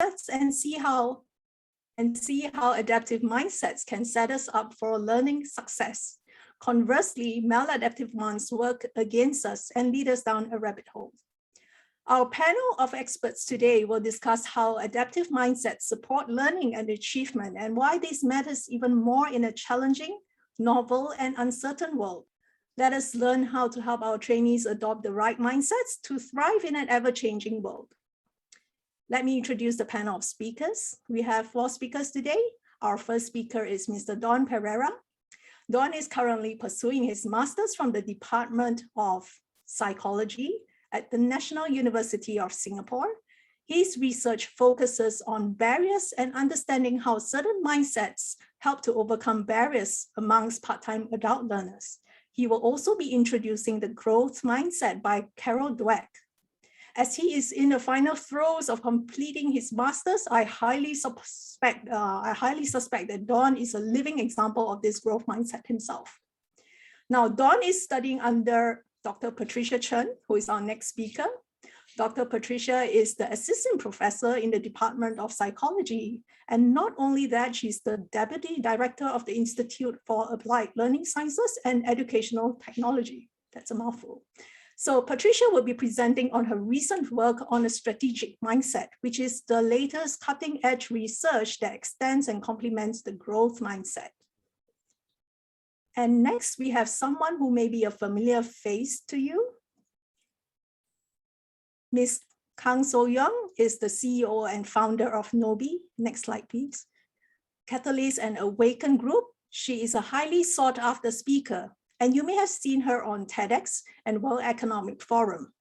mindsets and see how adaptive mindsets can set us up for learning success. Conversely, maladaptive ones work against us and lead us down a rabbit hole. Our panel of experts today will discuss how adaptive mindsets support learning and achievement and why this matters even more in a challenging, novel, and uncertain world. Let us learn how to help our trainees adopt the right mindsets to thrive in an ever-changing world. Let me introduce the panel of speakers. We have 4 speakers today. Our first speaker is Mr. Don Pereira. Don is currently pursuing his master's from the Department of Psychology at the National University of Singapore. His research focuses on barriers and understanding how certain mindsets help to overcome barriers amongst part-time adult learners. He will also be introducing the growth mindset by Carol Dweck. As he is in the final throes of completing his master's, I highly suspect that Don is a living example of this growth mindset himself. Now, Don is studying under Dr. Patricia Chen, who is our next speaker. Dr. Patricia is the assistant professor in the Department of Psychology. And not only that, she's the deputy director of the Institute for Applied Learning Sciences and Educational Technology. That's a mouthful. So Patricia will be presenting on her recent work on a strategic mindset, which is the latest cutting-edge research that extends and complements the growth mindset. And next, we have someone who may be a familiar face to you. Ms. Kang So-young is the CEO and founder of Gnowbe. Next slide, please. Catalyst and Awaken Group. She is a highly sought after speaker, and you may have seen her on TEDx and World Economic Forum.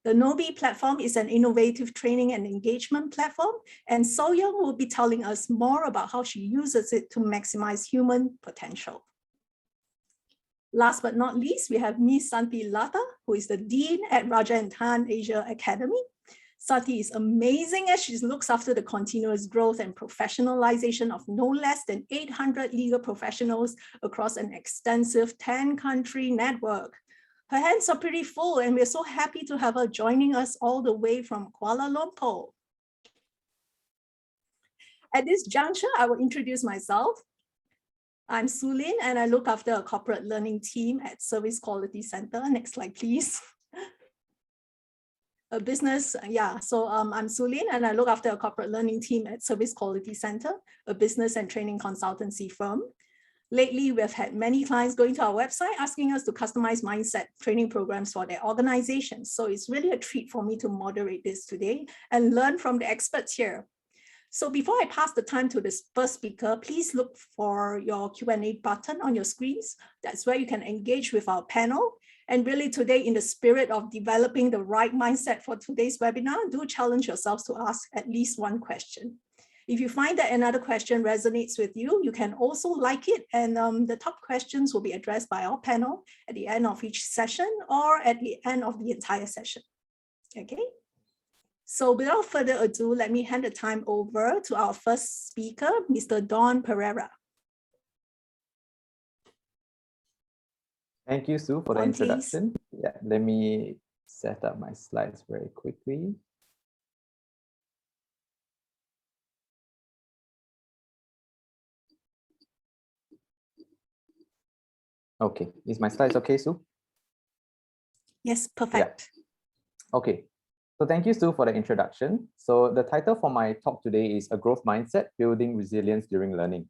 The Gnowbe platform is an innovative training and engagement platform, and So-young will be telling us more about how she uses it to maximize human potential. Last but not least, we have Ms. Santhi Latha, who is the Dean at Rajah and Tann Asia Academy. Santhi is amazing as she looks after the continuous growth and professionalization of no less than 800 legal professionals across an extensive 10-country network. Her hands are pretty full, and we're so happy to have her joining us all the way from Kuala Lumpur. At this juncture, I will introduce myself. I'm Su Lin, and I look after a corporate learning team at Service Quality Center. Next slide, please. I'm Su Lin, and I look after a corporate learning team at Service Quality Center, a business and training consultancy firm. Lately, we've had many clients going to our website asking us to customize mindset training programs for their organizations. So it's really a treat for me to moderate this today and learn from the experts here. So before I pass the time to this first speaker, please look for your Q&A button on your screens. That's where you can engage with our panel. And really today, in the spirit of developing the right mindset for today's webinar, do challenge yourselves to ask at least one question. If you find that another question resonates with you, you can also like it, and the top questions will be addressed by our panel at the end of each session or at the end of the entire session. Okay? So without further ado, let me hand the time over to our first speaker, Mr. Don Pereira. Thank you, Sue, for the introduction. Yeah, let me set up my slides very quickly. Okay, is my slides okay, Sue? Yes, perfect. Yeah. Okay. So thank you, Sue, for the introduction. So the title for my talk today is A Growth Mindset, Building Resilience During Learning.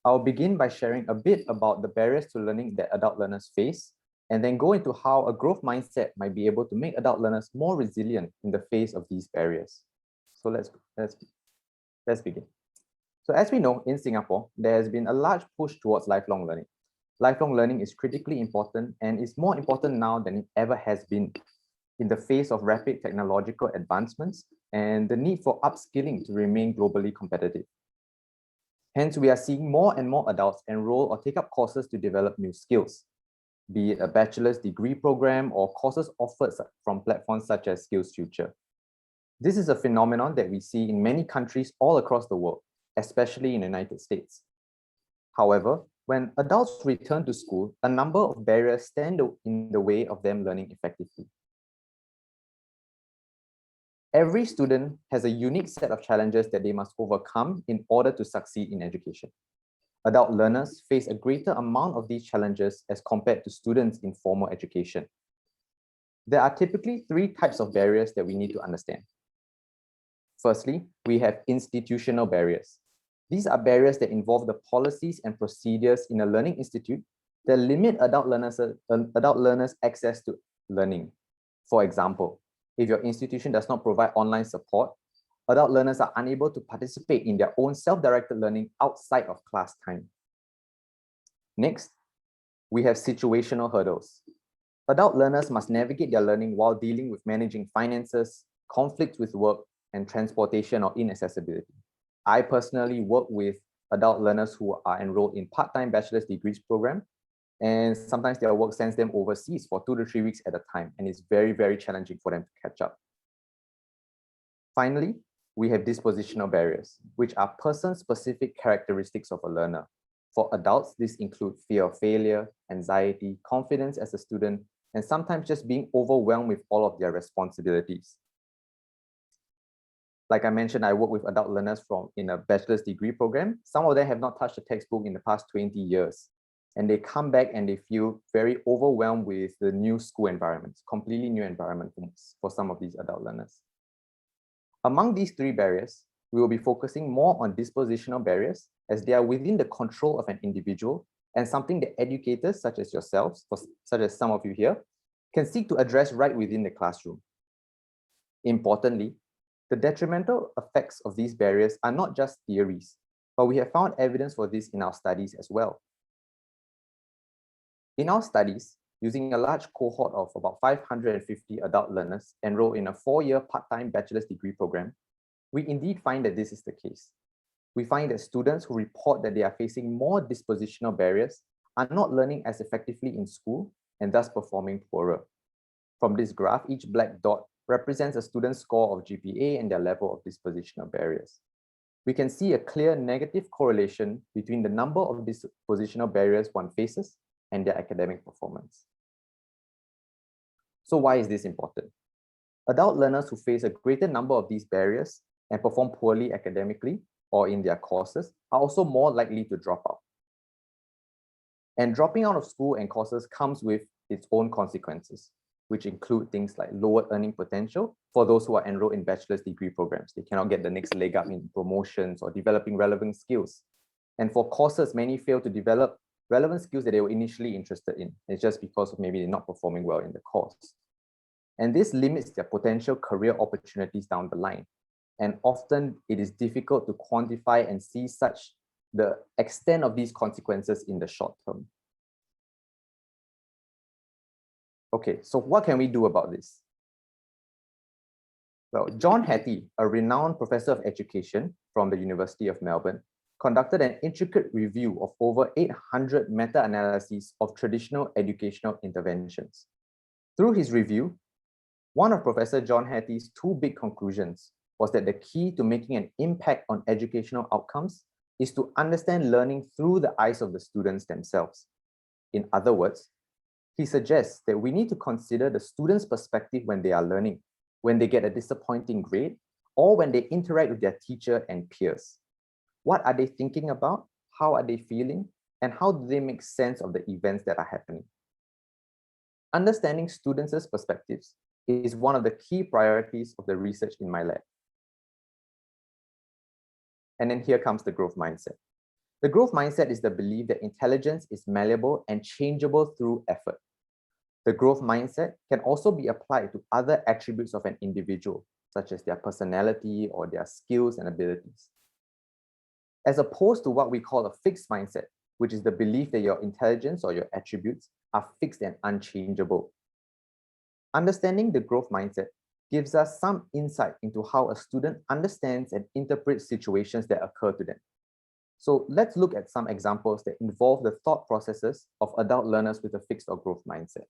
I'll begin by sharing a bit about the barriers to learning that adult learners face, and then go into how a growth mindset might be able to make adult learners more resilient in the face of these barriers. So let's begin. So as we know, in Singapore, there has been a large push towards lifelong learning. Lifelong learning is critically important and is more important now than it ever has been in the face of rapid technological advancements and the need for upskilling to remain globally competitive. Hence, we are seeing more and more adults enroll or take up courses to develop new skills, be it a bachelor's degree program or courses offered from platforms such as SkillsFuture. This is a phenomenon that we see in many countries all across the world, especially in the United States. However, when adults return to school, a number of barriers stand in the way of them learning effectively. Every student has a unique set of challenges that they must overcome in order to succeed in education. Adult learners face a greater amount of these challenges as compared to students in formal education. There are typically three types of barriers that we need to understand. Firstly, we have institutional barriers. These are barriers that involve the policies and procedures in a learning institute that limit adult learners' access to learning. For example, if your institution does not provide online support, adult learners are unable to participate in their own self-directed learning outside of class time. Next, we have situational hurdles. Adult learners must navigate their learning while dealing with managing finances, conflicts with work, and transportation or inaccessibility. I personally work with adult learners who are enrolled in part-time bachelor's degrees program, and sometimes their work sends them overseas for 2 to 3 weeks at a time, and it's very, very challenging for them to catch up. Finally, we have dispositional barriers, which are person-specific characteristics of a learner. For adults, this includes fear of failure, anxiety, confidence as a student, and sometimes just being overwhelmed with all of their responsibilities. Like I mentioned, I work with adult learners in a bachelor's degree program. Some of them have not touched a textbook in the past 20 years. And they come back and they feel very overwhelmed with the new school environments, completely new environment for some of these adult learners. Among these three barriers, we will be focusing more on dispositional barriers as they are within the control of an individual and something that educators such as yourselves, such as some of you here, can seek to address right within the classroom. Importantly, the detrimental effects of these barriers are not just theories, but we have found evidence for this in our studies as well. In our studies, using a large cohort of about 550 adult learners enrolled in a 4-year part-time bachelor's degree program, we indeed find that this is the case. We find that students who report that they are facing more dispositional barriers are not learning as effectively in school and thus performing poorer. From this graph, each black dot represents a student's score of GPA and their level of dispositional barriers. We can see a clear negative correlation between the number of dispositional barriers one faces and their academic performance. So why is this important? Adult learners who face a greater number of these barriers and perform poorly academically or in their courses are also more likely to drop out. And dropping out of school and courses comes with its own consequences, which include things like lower earning potential for those who are enrolled in bachelor's degree programs. They cannot get the next leg up in promotions or developing relevant skills. And for courses, many fail to develop relevant skills that they were initially interested in. It's just because of maybe they're not performing well in the course. And this limits their potential career opportunities down the line. And often it is difficult to quantify and see the extent of these consequences in the short term. Okay, so what can we do about this? Well, John Hattie, a renowned professor of education from the University of Melbourne, conducted an intricate review of over 800 meta-analyses of traditional educational interventions. Through his review, one of Professor John Hattie's two big conclusions was that the key to making an impact on educational outcomes is to understand learning through the eyes of the students themselves. In other words, he suggests that we need to consider the student's perspective when they are learning, when they get a disappointing grade, or when they interact with their teacher and peers. What are they thinking about? How are they feeling? And how do they make sense of the events that are happening? Understanding students' perspectives is one of the key priorities of the research in my lab. And then here comes the growth mindset. The growth mindset is the belief that intelligence is malleable and changeable through effort. The growth mindset can also be applied to other attributes of an individual, such as their personality or their skills and abilities. As opposed to what we call a fixed mindset, which is the belief that your intelligence or your attributes are fixed and unchangeable. Understanding the growth mindset gives us some insight into how a student understands and interprets situations that occur to them. So let's look at some examples that involve the thought processes of adult learners with a fixed or growth mindset.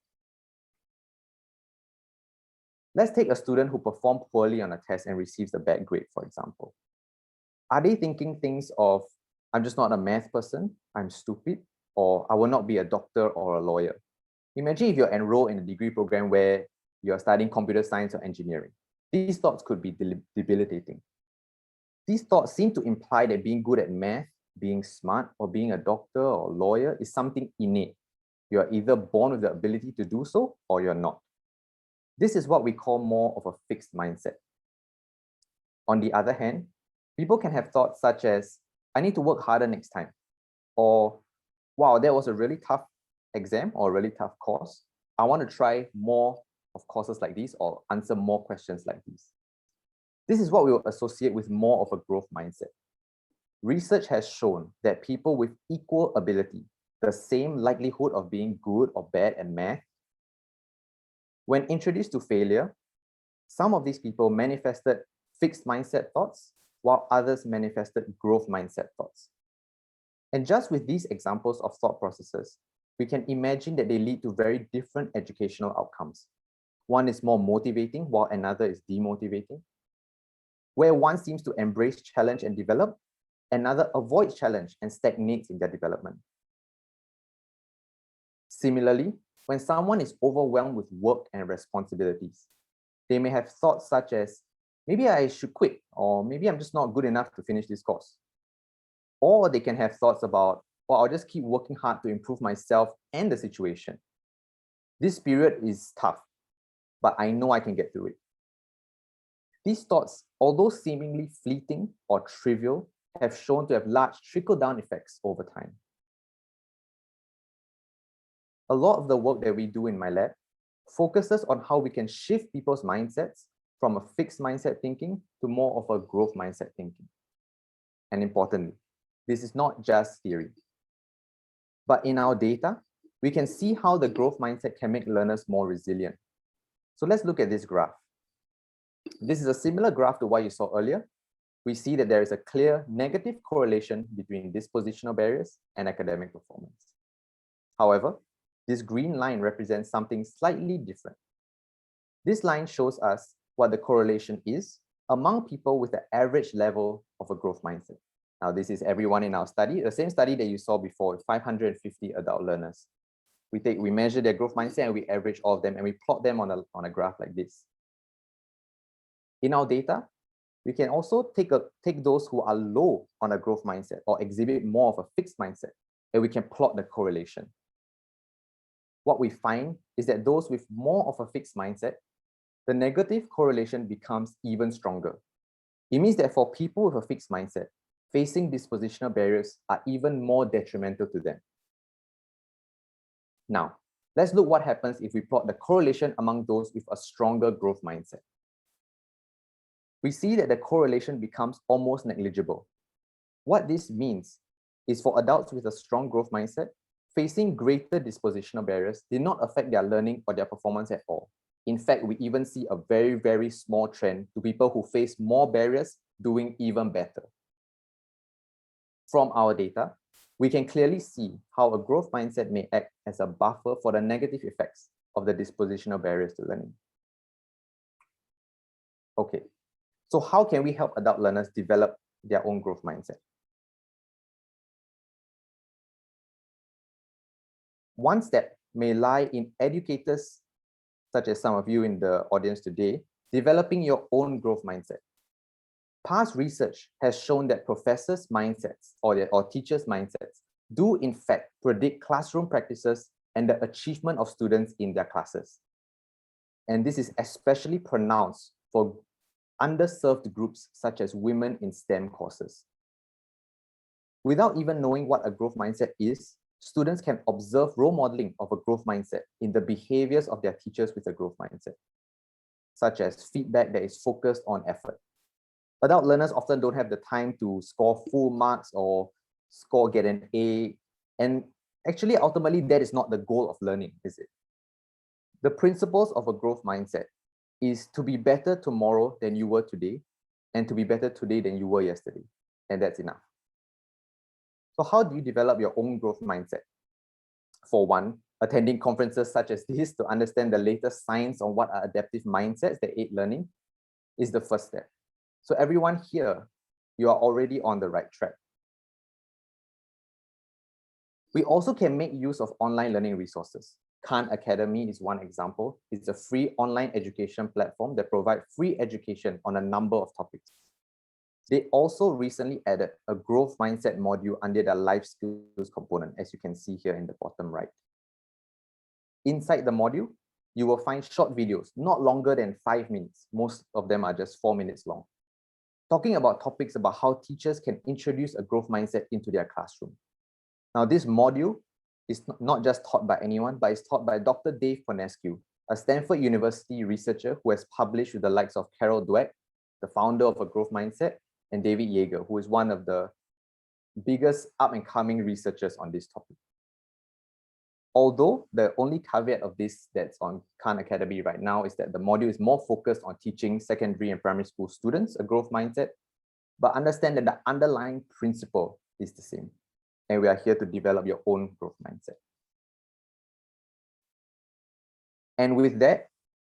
Let's take a student who performed poorly on a test and receives a bad grade, for example. Are they thinking things of, I'm just not a math person, I'm stupid, or I will not be a doctor or a lawyer? Imagine if you're enrolled in a degree program where you're studying computer science or engineering. These thoughts could be debilitating. These thoughts seem to imply that being good at math, being smart, or being a doctor or lawyer is something innate. You are either born with the ability to do so or you're not. This is what we call more of a fixed mindset. On the other hand, people can have thoughts such as, I need to work harder next time, or wow, that was a really tough exam or a really tough course. I want to try more of courses like these or answer more questions like these. This is what we will associate with more of a growth mindset. Research has shown that people with equal ability, the same likelihood of being good or bad at math, when introduced to failure, some of these people manifested fixed mindset thoughts, while others manifested growth mindset thoughts. And just with these examples of thought processes, we can imagine that they lead to very different educational outcomes. One is more motivating, while another is demotivating. Where one seems to embrace challenge and develop, another avoids challenge and stagnates in their development. Similarly, when someone is overwhelmed with work and responsibilities, they may have thoughts such as, maybe I should quit, or maybe I'm just not good enough to finish this course. Or they can have thoughts about, well, I'll just keep working hard to improve myself and the situation. This period is tough, but I know I can get through it. These thoughts, although seemingly fleeting or trivial, have shown to have large trickle-down effects over time. A lot of the work that we do in my lab focuses on how we can shift people's mindsets from a fixed mindset thinking to more of a growth mindset thinking. And importantly, this is not just theory. But in our data, we can see how the growth mindset can make learners more resilient. So let's look at this graph. This is a similar graph to what you saw earlier. We see that there is a clear negative correlation between dispositional barriers and academic performance. However, this green line represents something slightly different. This line shows us what the correlation is among people with the average level of a growth mindset. Now, this is everyone in our study, the same study that you saw before, with 550 adult learners. We measure their growth mindset and we average all of them and we plot them on a graph like this. In our data, we can also take those who are low on a growth mindset or exhibit more of a fixed mindset, and we can plot the correlation. What we find is that those with more of a fixed mindset, the negative correlation becomes even stronger. It means that for people with a fixed mindset, facing dispositional barriers are even more detrimental to them. Now, let's look what happens if we plot the correlation among those with a stronger growth mindset. We see that the correlation becomes almost negligible. What this means is for adults with a strong growth mindset, facing greater dispositional barriers did not affect their learning or their performance at all. In fact, we even see a very, very small trend to people who face more barriers doing even better. From our data, we can clearly see how a growth mindset may act as a buffer for the negative effects of the dispositional barriers to learning. Okay, so how can we help adult learners develop their own growth mindset? One step may lie in educators, such as some of you in the audience today, developing your own growth mindset. Past research has shown that professors' mindsets or teachers' mindsets do in fact predict classroom practices and the achievement of students in their classes. And this is especially pronounced for underserved groups such as women in STEM courses. Without even knowing what a growth mindset is, students can observe role modeling of a growth mindset in the behaviors of their teachers with a growth mindset, such as feedback that is focused on effort. Adult learners often don't have the time to score full marks or get an A. And actually, ultimately, that is not the goal of learning, is it? The principles of a growth mindset is to be better tomorrow than you were today, and to be better today than you were yesterday. And that's enough. So how do you develop your own growth mindset? For one, attending conferences such as this to understand the latest science on what are adaptive mindsets that aid learning is the first step. So everyone here, you are already on the right track. We also can make use of online learning resources. Khan Academy is one example. It's a free online education platform that provides free education on a number of topics. They also recently added a growth mindset module under their life skills component, as you can see here in the bottom right. Inside the module, you will find short videos, not longer than 5 minutes. Most of them are just 4 minutes long, talking about topics about how teachers can introduce a growth mindset into their classroom. Now, this module is not just taught by anyone, but it's taught by Dr. Dave Ponescu, a Stanford University researcher who has published with the likes of Carol Dweck, the founder of A Growth Mindset, and David Yeager, who is one of the biggest up-and-coming researchers on this topic. Although the only caveat of this that's on Khan Academy right now is that the module is more focused on teaching secondary and primary school students a growth mindset, but understand that the underlying principle is the same. And we are here to develop your own growth mindset. And with that,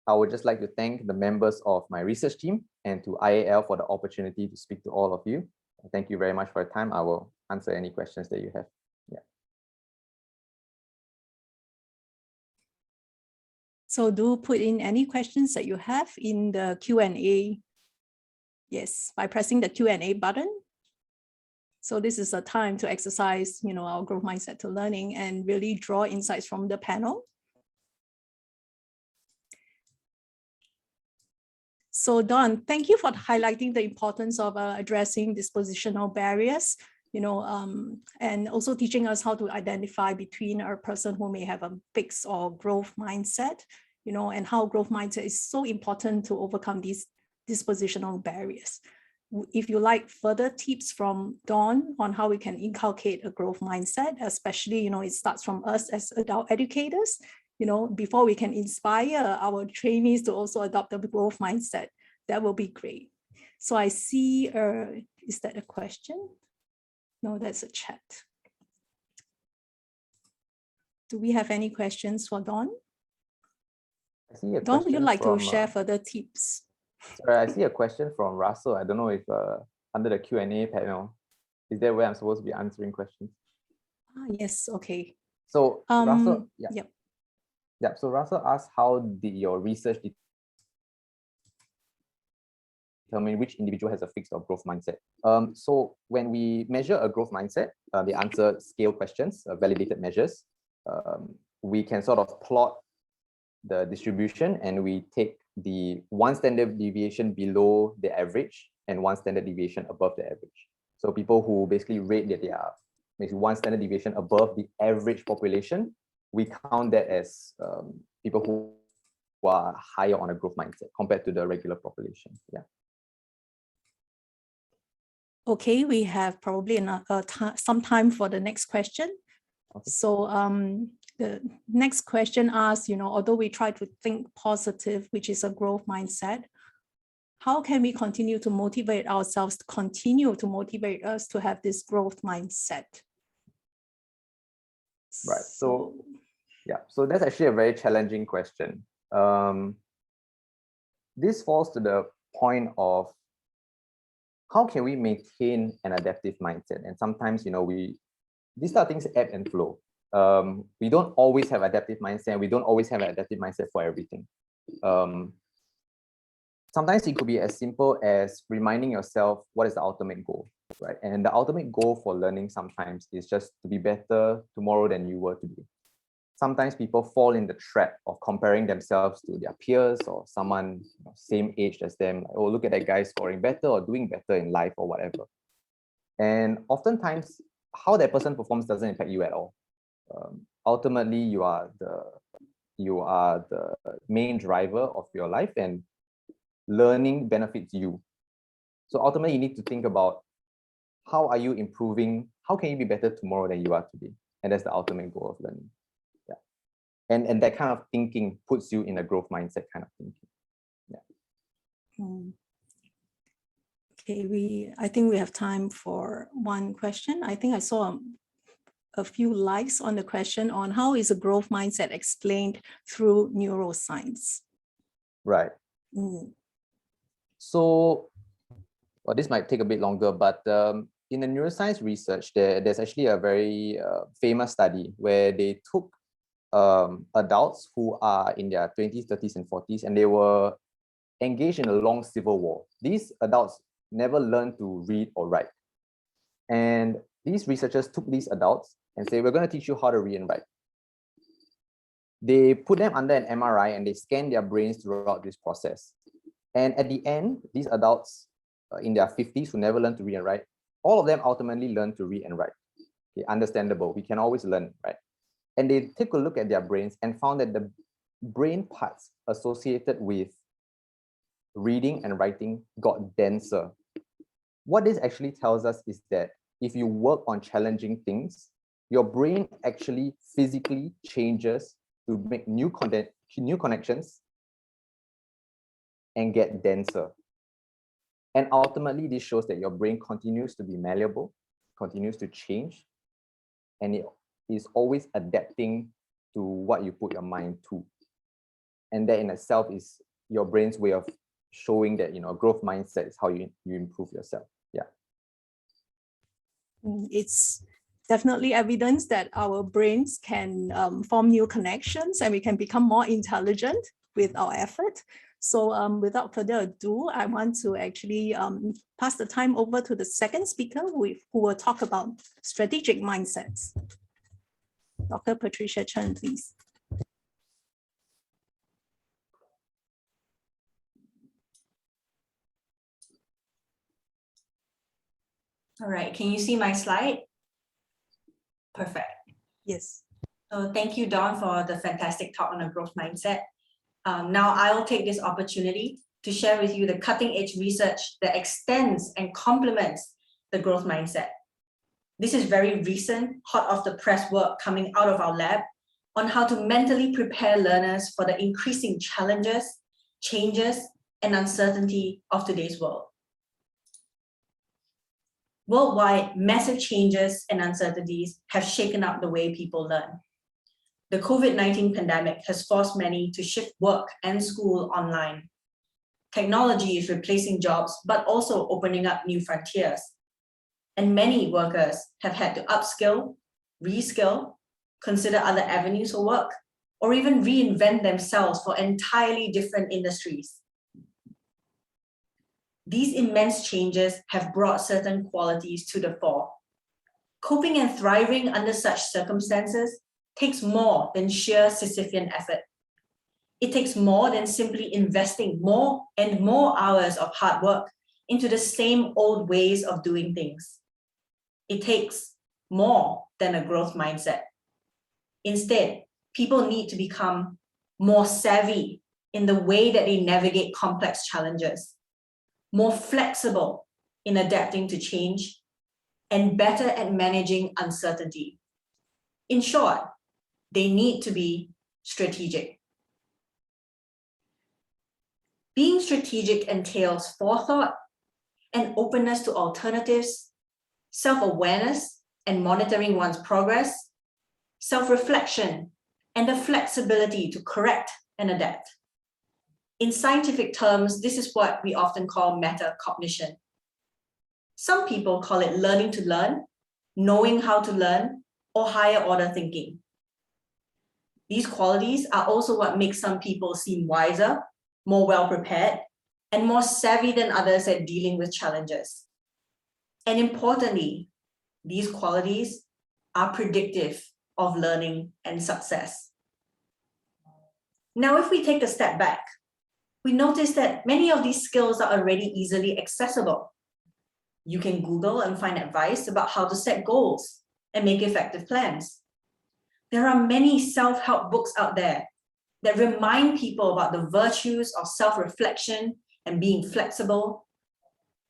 I would just like to thank the members of my research team and to IAL for the opportunity to speak to all of you. Thank you very much for your time. I will answer any questions that you have. Yeah. So do put in any questions that you have in the Q&A. Yes, by pressing the Q&A button. So this is a time to exercise, our growth mindset to learning and really draw insights from the panel. So Don, thank you for highlighting the importance of addressing dispositional barriers, and also teaching us how to identify between a person who may have a fixed or growth mindset, and how growth mindset is so important to overcome these dispositional barriers. If you like further tips from Dawn on how we can inculcate a growth mindset, especially, it starts from us as adult educators, before we can inspire our trainees to also adopt the growth mindset, that will be great. So I see, is that a question? No, that's a chat. Do we have any questions for Dawn? Dawn, would you like to share further tips? Sorry, I see a question from Russell. I don't know if under the Q&A panel, is that where I'm supposed to be answering questions? Yes, okay. So Russell, yeah. Yep. Yeah, so Russell asked, how did your research determine which individual has a fixed or growth mindset? So when we measure a growth mindset, they answer scale questions, validated measures. We can sort of plot the distribution, and we take the one standard deviation below the average and one standard deviation above the average. So people who basically rate that they are maybe one standard deviation above the average population, we count that as people who are higher on a growth mindset compared to the regular population. Yeah. Okay, we have probably some time for the next question. Okay. So the next question asks, although we try to think positive, which is a growth mindset, how can we continue to motivate ourselves to continue to motivate us to have this growth mindset? Right. So yeah, so that's actually a very challenging question. This falls to the point of how can we maintain an adaptive mindset? And sometimes, these are things ebb and flow. We don't always have adaptive mindset. We don't always have an adaptive mindset for everything. Sometimes it could be as simple as reminding yourself what is the ultimate goal, right? And the ultimate goal for learning sometimes is just to be better tomorrow than you were today. Sometimes people fall in the trap of comparing themselves to their peers or someone same age as them. Like, oh, look at that guy scoring better or doing better in life or whatever. And oftentimes, how that person performs doesn't impact you at all. Ultimately, you are the main driver of your life, and learning benefits you. So ultimately, you need to think about how are you improving? How can you be better tomorrow than you are today? And that's the ultimate goal of learning. Yeah, and that kind of thinking puts you in a growth mindset kind of thinking. Yeah. Okay, I think we have time for one question. I think I saw a few likes on the question on how is a growth mindset explained through neuroscience? Right. So, well, this might take a bit longer, but in the neuroscience research, there's actually a very famous study where they took adults who are in their 20s, 30s, and 40s, and they were engaged in a long civil war. These adults never learned to read or write. And these researchers took these adults and say, we're going to teach you how to read and write. They put them under an MRI and they scanned their brains throughout this process. And at the end, these adults in their 50s who never learned to read and write, all of them ultimately learned to read and write. Okay, understandable, we can always learn, right? And they took a look at their brains and found that the brain parts associated with reading and writing got denser. What this actually tells us is that if you work on challenging things, your brain actually physically changes to make new connections and get denser. And ultimately, this shows that your brain continues to be malleable, continues to change, and it is always adapting to what you put your mind to. And that in itself is your brain's way of showing that, a growth mindset is how you improve yourself. Yeah. It's definitely evidence that our brains can form new connections and we can become more intelligent with our effort. So without further ado, I want to actually pass the time over to the second speaker who will talk about strategic mindsets. Dr. Patricia Chen, please. All right, can you see my slide? Perfect. Yes. So thank you, Dawn, for the fantastic talk on a growth mindset. Now I'll take this opportunity to share with you the cutting-edge research that extends and complements the growth mindset. This is very recent, hot off the press work coming out of our lab on how to mentally prepare learners for the increasing challenges, changes, and uncertainty of today's world. Worldwide, massive changes and uncertainties have shaken up the way people learn. The COVID-19 pandemic has forced many to shift work and school online. Technology is replacing jobs, but also opening up new frontiers. And many workers have had to upskill, reskill, consider other avenues for work, or even reinvent themselves for entirely different industries. These immense changes have brought certain qualities to the fore. Coping and thriving under such circumstances takes more than sheer Sisyphean effort. It takes more than simply investing more and more hours of hard work into the same old ways of doing things. It takes more than a growth mindset. Instead, people need to become more savvy in the way that they navigate complex challenges, more flexible in adapting to change, and better at managing uncertainty. In short, they need to be strategic. Being strategic entails forethought and openness to alternatives, self-awareness and monitoring one's progress, self-reflection, and the flexibility to correct and adapt. In scientific terms, this is what we often call metacognition. Some people call it learning to learn, knowing how to learn, or higher order thinking. These qualities are also what make some people seem wiser, more well-prepared, and more savvy than others at dealing with challenges. And importantly, these qualities are predictive of learning and success. Now, if we take a step back, we notice that many of these skills are already easily accessible. You can Google and find advice about how to set goals and make effective plans. There are many self-help books out there that remind people about the virtues of self-reflection and being flexible.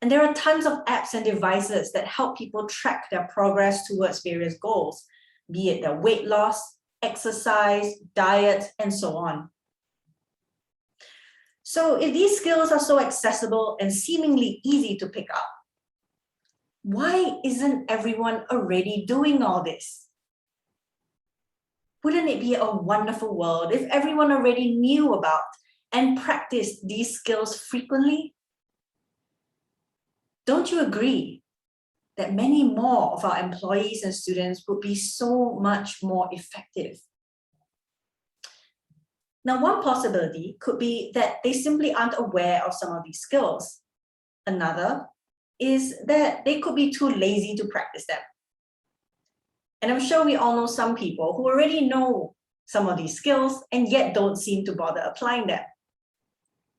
And there are tons of apps and devices that help people track their progress towards various goals, be it their weight loss, exercise, diet, and so on. So if these skills are so accessible and seemingly easy to pick up, why isn't everyone already doing all this? Wouldn't it be a wonderful world if everyone already knew about and practiced these skills frequently? Don't you agree that many more of our employees and students would be so much more effective? Now, one possibility could be that they simply aren't aware of some of these skills. Another is that they could be too lazy to practice them. And I'm sure we all know some people who already know some of these skills and yet don't seem to bother applying them.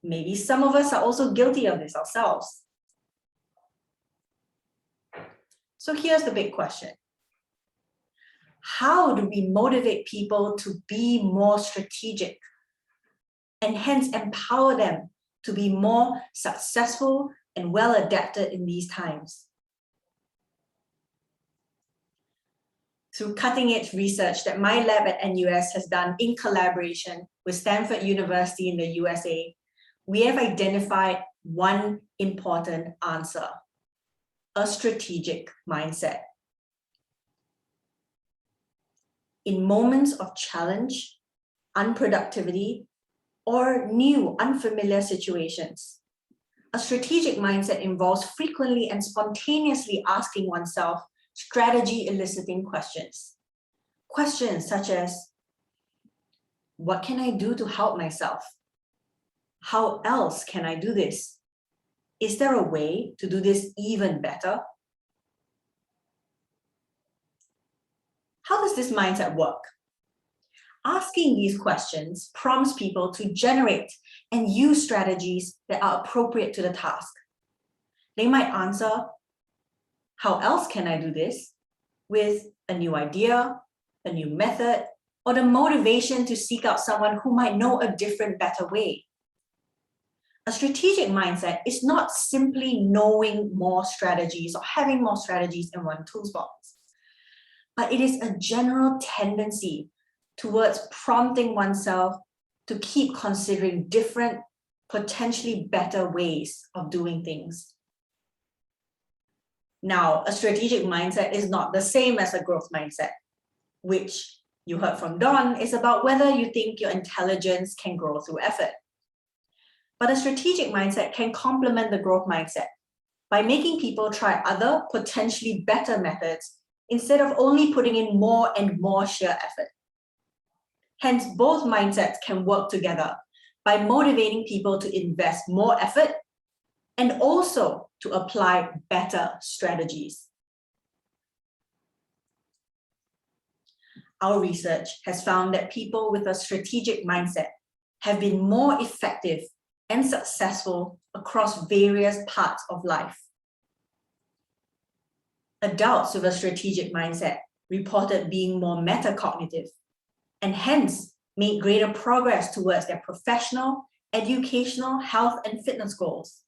Maybe some of us are also guilty of this ourselves. So here's the big question. How do we motivate people to be more strategic and hence empower them to be more successful and well adapted in these times? Through cutting-edge research that my lab at NUS has done in collaboration with Stanford University in the USA, we have identified one important answer: a strategic mindset. In moments of challenge, unproductivity, or new unfamiliar situations, a strategic mindset involves frequently and spontaneously asking oneself strategy eliciting questions. Questions such as, what can I do to help myself? How else can I do this? Is there a way to do this even better? How does this mindset work? Asking these questions prompts people to generate and use strategies that are appropriate to the task. They might answer, how else can I do this? With a new idea, a new method, or the motivation to seek out someone who might know a different, better way. A strategic mindset is not simply knowing more strategies or having more strategies in one toolbox, but it is a general tendency towards prompting oneself to keep considering different, potentially better ways of doing things. Now, a strategic mindset is not the same as a growth mindset, which you heard from Dawn is about whether you think your intelligence can grow through effort. But a strategic mindset can complement the growth mindset by making people try other, potentially better methods instead of only putting in more and more sheer effort. Hence, both mindsets can work together by motivating people to invest more effort and also to apply better strategies. Our research has found that people with a strategic mindset have been more effective and successful across various parts of life. Adults with a strategic mindset reported being more metacognitive and hence made greater progress towards their professional, educational, health, and fitness goals.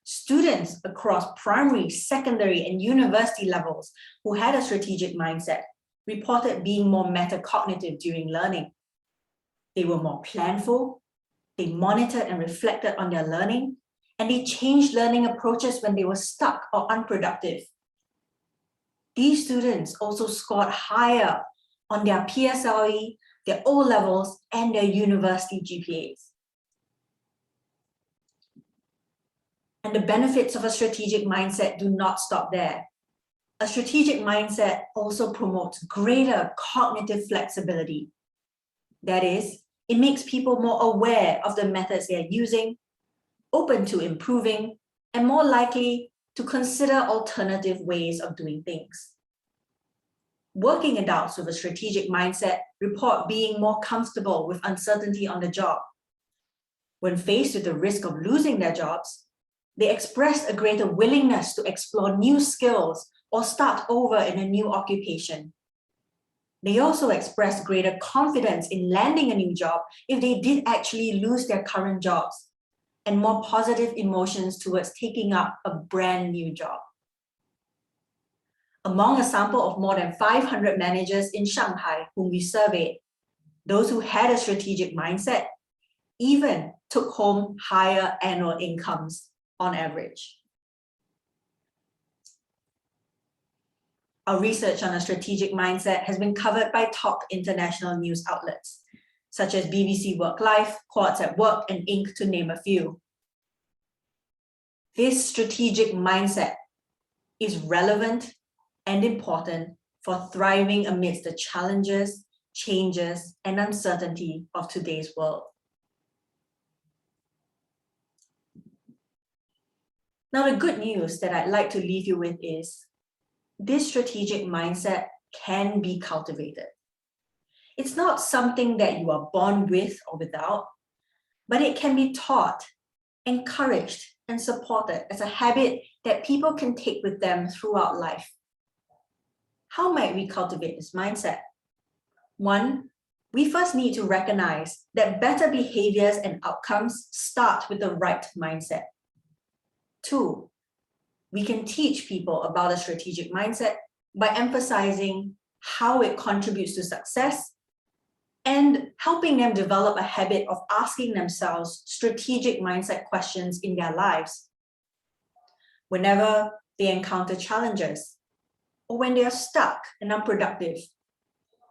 Students across primary, secondary, and university levels who had a strategic mindset reported being more metacognitive during learning. They were more planful, they monitored and reflected on their learning, and they changed learning approaches when they were stuck or unproductive. These students also scored higher on their PSLE, their O-levels, and their university GPAs. And the benefits of a strategic mindset do not stop there. A strategic mindset also promotes greater cognitive flexibility. That is, it makes people more aware of the methods they are using, open to improving, and more likely to consider alternative ways of doing things. Working adults with a strategic mindset report being more comfortable with uncertainty on the job. When faced with the risk of losing their jobs, they express a greater willingness to explore new skills or start over in a new occupation. They also express greater confidence in landing a new job if they did actually lose their current jobs, and more positive emotions towards taking up a brand new job. Among a sample of more than 500 managers in Shanghai whom we surveyed, those who had a strategic mindset even took home higher annual incomes on average. Our research on a strategic mindset has been covered by top international news outlets, such as BBC Work Life, Quartz at Work, and Inc., to name a few. This strategic mindset is relevant and important for thriving amidst the challenges, changes, and uncertainty of today's world. Now, the good news that I'd like to leave you with is this strategic mindset can be cultivated. It's not something that you are born with or without, but it can be taught, encouraged, and supported as a habit that people can take with them throughout life. How might we cultivate this mindset? One, we first need to recognize that better behaviors and outcomes start with the right mindset. Two, we can teach people about a strategic mindset by emphasizing how it contributes to success and helping them develop a habit of asking themselves strategic mindset questions in their lives. Whenever they encounter challenges, or when they are stuck and unproductive,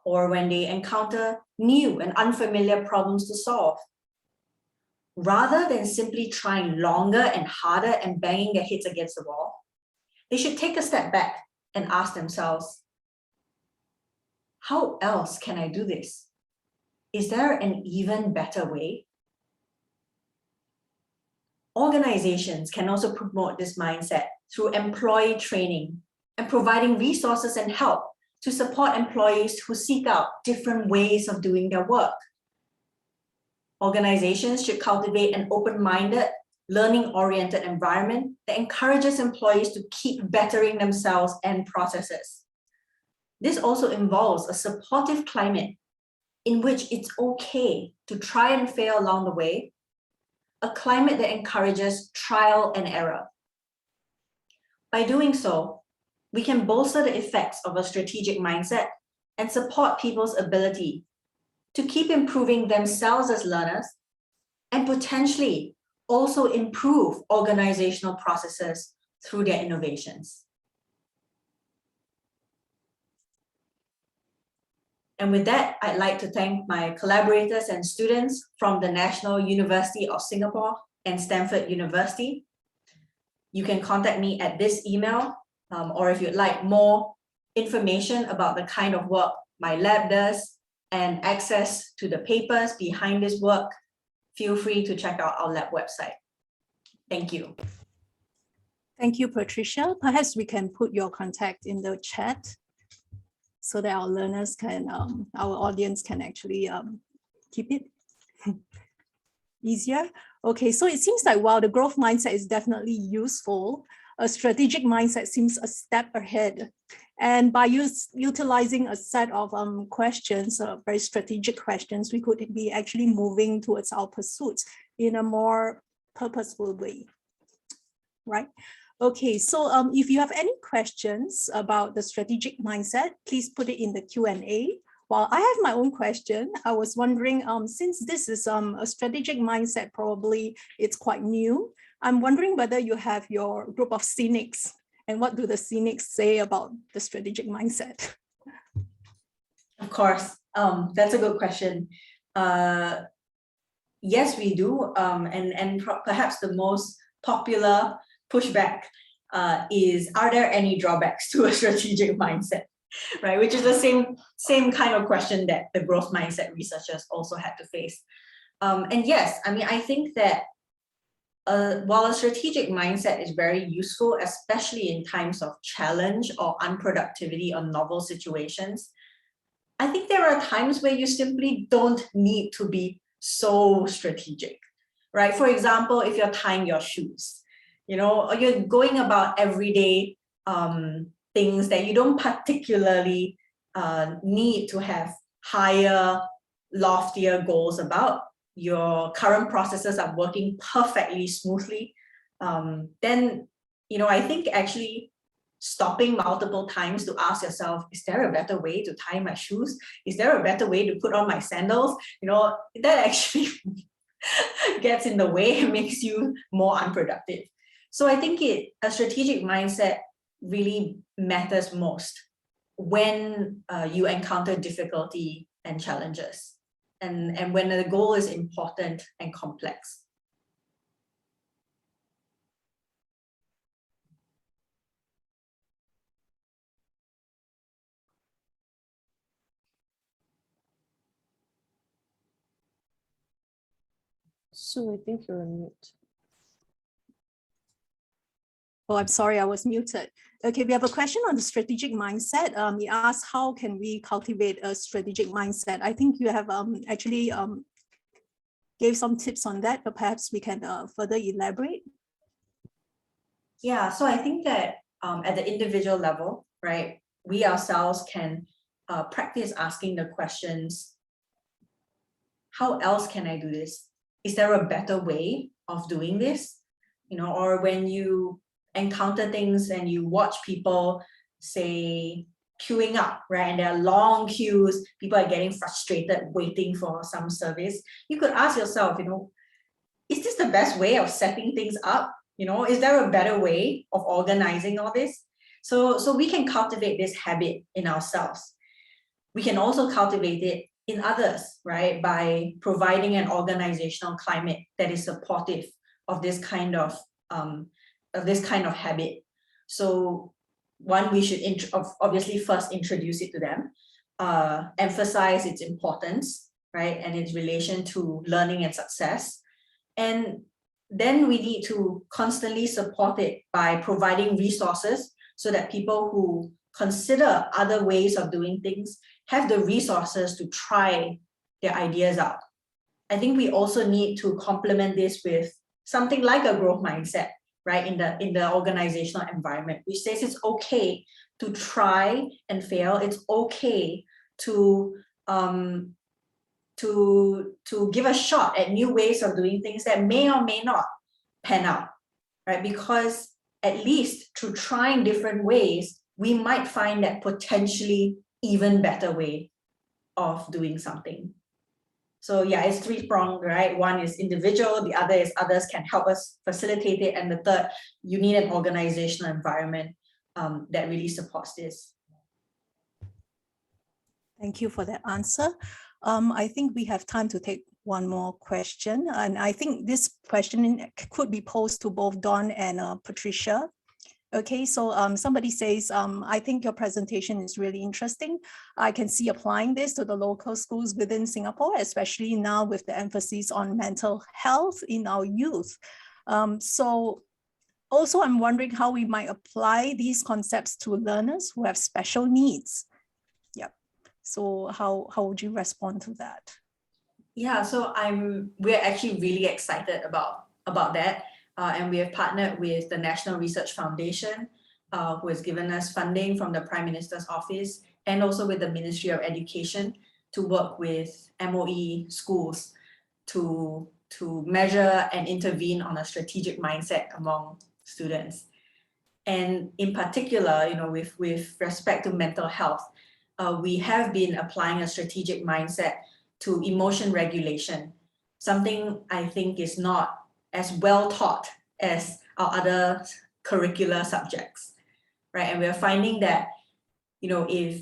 or when they encounter new and unfamiliar problems to solve. Rather than simply trying longer and harder and banging their heads against the wall, they should take a step back and ask themselves, how else can I do this? Is there an even better way? Organizations can also promote this mindset through employee training and providing resources and help to support employees who seek out different ways of doing their work. Organizations should cultivate an open-minded, learning-oriented environment that encourages employees to keep bettering themselves and processes. This also involves a supportive climate in which it's okay to try and fail along the way, a climate that encourages trial and error. By doing so, we can bolster the effects of a strategic mindset and support people's ability to keep improving themselves as learners and potentially also improve organizational processes through their innovations. And with that, I'd like to thank my collaborators and students from the National University of Singapore and Stanford University. You can contact me at this email, or if you'd like more information about the kind of work my lab does and access to the papers behind this work, feel free to check out our lab website. Thank you. Thank you, Patricia. Perhaps we can put your contact in the chat so that our learners can, our audience can actually keep it easier. Okay, so it seems like while the growth mindset is definitely useful, a strategic mindset seems a step ahead. And by utilizing a set of questions, very strategic questions, we could be actually moving towards our pursuits in a more purposeful way, right? Okay, so if you have any questions about the strategic mindset, please put it in the Q&A. While I have my own question, I was wondering, since this is a strategic mindset, probably it's quite new, I'm wondering whether you have your group of cynics and what do the cynics say about the strategic mindset? Of course, that's a good question. Yes, we do, and perhaps the most popular pushback is, are there any drawbacks to a strategic mindset, right? Which is the same kind of question that the growth mindset researchers also had to face. And yes, I mean, I think that while a strategic mindset is very useful, especially in times of challenge or unproductivity or novel situations, I think there are times where you simply don't need to be so strategic, right? For example, if you're tying your shoes, you know, or you're going about everyday things that you don't particularly need to have higher, loftier goals about, your current processes are working perfectly smoothly, then, you know, I think actually stopping multiple times to ask yourself, is there a better way to tie my shoes? Is there a better way to put on my sandals? You know, that actually gets in the way and makes you more unproductive. So I think a strategic mindset really matters most when you encounter difficulty and challenges, and when the goal is important and complex. Sue, I think you're on mute. Oh, I'm sorry, I was muted. Okay, we have a question on the strategic mindset. He asked, how can we cultivate a strategic mindset? I think you have actually gave some tips on that, but perhaps we can further elaborate. Yeah, so I think that at the individual level, right, we ourselves can practice asking the questions, how else can I do this? Is there a better way of doing this? You know, or when you encounter things and you watch people, say, queuing up, right? And there are long queues, people are getting frustrated waiting for some service. You could ask yourself, you know, is this the best way of setting things up? You know, is there a better way of organizing all this? So we can cultivate this habit in ourselves. We can also cultivate it in others, right? By providing an organizational climate that is supportive of this kind of habit. So one, we should obviously first introduce it to them, emphasize its importance, right? And its relation to learning and success. And then we need to constantly support it by providing resources so that people who consider other ways of doing things have the resources to try their ideas out. I think we also need to complement this with something like a growth mindset, right, in the organizational environment, which says it's okay to try and fail. It's okay to give a shot at new ways of doing things that may or may not pan out, right? Because at least through trying different ways, we might find that potentially even better way of doing something. So yeah, it's three-pronged, right? One is individual, the other is others can help us facilitate it, and the third, you need an organizational environment that really supports this. Thank you for that answer. I think we have time to take one more question. And I think this question could be posed to both Dawn and Patricia. Okay, so somebody says, I think your presentation is really interesting. I can see applying this to the local schools within Singapore, especially now with the emphasis on mental health in our youth. So also I'm wondering how we might apply these concepts to learners who have special needs. Yeah, so how would you respond to that? Yeah, so we're actually really excited about that. And we have partnered with the National Research Foundation, who has given us funding from the Prime Minister's office, and also with the Ministry of Education to work with MOE schools to measure and intervene on a strategic mindset among students. And in particular, you know, with respect to mental health, we have been applying a strategic mindset to emotion regulation, something I think is not as well taught as our other curricular subjects, right? And we're finding that, you know, if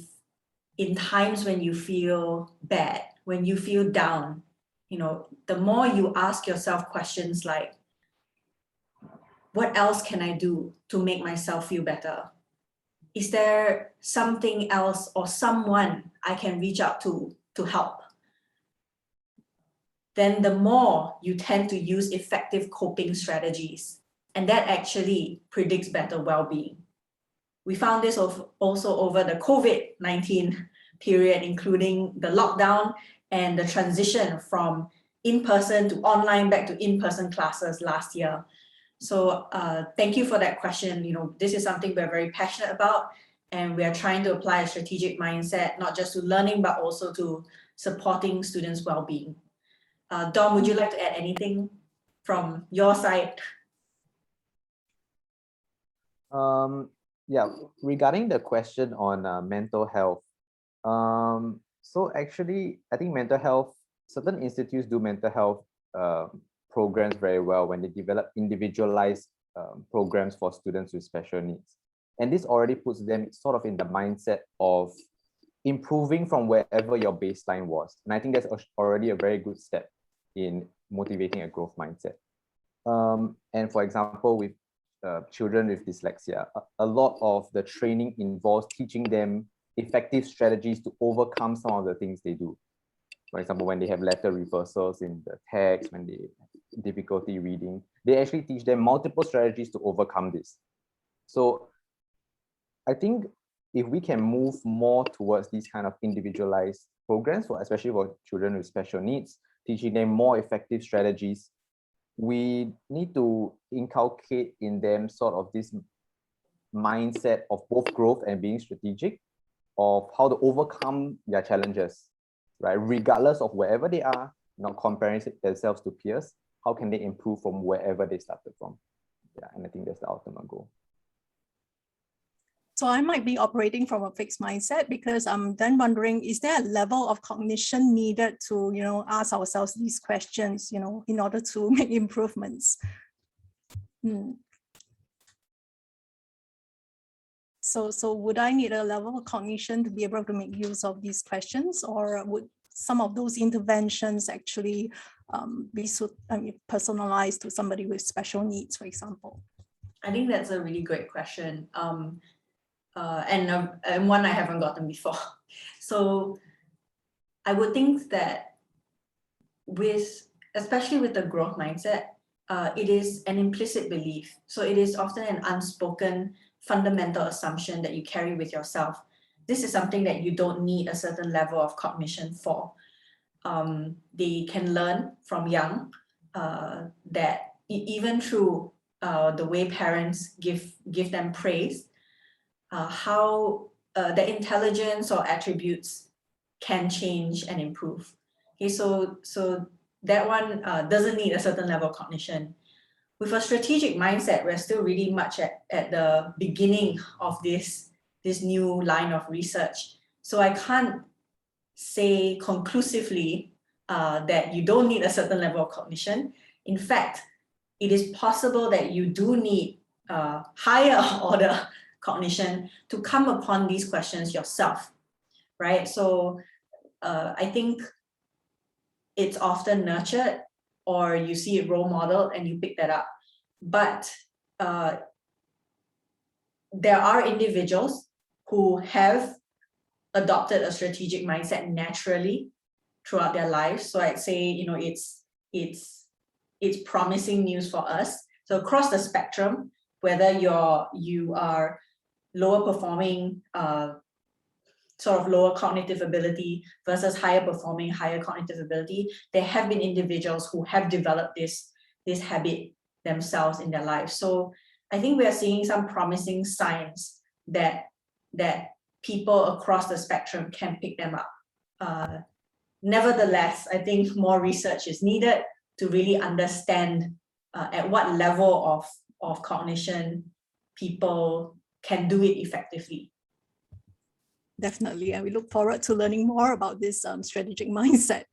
in times when you feel bad, when you feel down, you know, the more you ask yourself questions like, what else can I do to make myself feel better? Is there something else or someone I can reach out to help? Then the more you tend to use effective coping strategies, and that actually predicts better well-being. We found this also over the COVID-19 period, including the lockdown and the transition from in-person to online back to in-person classes last year. So thank you for that question. You know, this is something we're very passionate about, and we are trying to apply a strategic mindset, not just to learning, but also to supporting students' well-being. Dom, would you like to add anything from your side? Yeah, regarding the question on mental health. So actually, I think mental health, certain institutes do mental health programs very well when they develop individualized programs for students with special needs. And this already puts them sort of in the mindset of improving from wherever your baseline was. And I think that's already a very good step in motivating a growth mindset. And for example, with children with dyslexia, a lot of the training involves teaching them effective strategies to overcome some of the things they do. For example, when they have letter reversals in the text, when they have difficulty reading, they actually teach them multiple strategies to overcome this. So I think if we can move more towards these kind of individualized programs, especially for children with special needs, teaching them more effective strategies, we need to inculcate in them sort of this mindset of both growth and being strategic, of how to overcome their challenges, right? Regardless of wherever they are, not comparing themselves to peers, how can they improve from wherever they started from? Yeah, and I think that's the ultimate goal. So I might be operating from a fixed mindset, because I'm then wondering, is there a level of cognition needed to, ask ourselves these questions, in order to make improvements? So would I need a level of cognition to be able to make use of these questions, or would some of those interventions actually be personalized to somebody with special needs, for example? I think that's a really great question. And one I haven't gotten before. So I would think that especially with the growth mindset, it is an implicit belief. So it is often an unspoken fundamental assumption that you carry with yourself. This is something that you don't need a certain level of cognition for. They can learn from young that even through the way parents give them praise, how the intelligence or attributes can change and improve. Okay, so that one doesn't need a certain level of cognition. With a strategic mindset, we're still really much at the beginning of this new line of research. So I can't say conclusively that you don't need a certain level of cognition. In fact, it is possible that you do need higher order cognition to come upon these questions yourself, right? So I think it's often nurtured, or you see it role modeled and you pick that up. But there are individuals who have adopted a strategic mindset naturally throughout their lives. So I'd say, it's promising news for us. So across the spectrum, whether you are lower performing, sort of lower cognitive ability versus higher performing, higher cognitive ability, there have been individuals who have developed this habit themselves in their life. So I think we are seeing some promising signs that people across the spectrum can pick them up. Nevertheless, I think more research is needed to really understand at what level of cognition people can do it effectively. Definitely, and we look forward to learning more about this strategic mindset.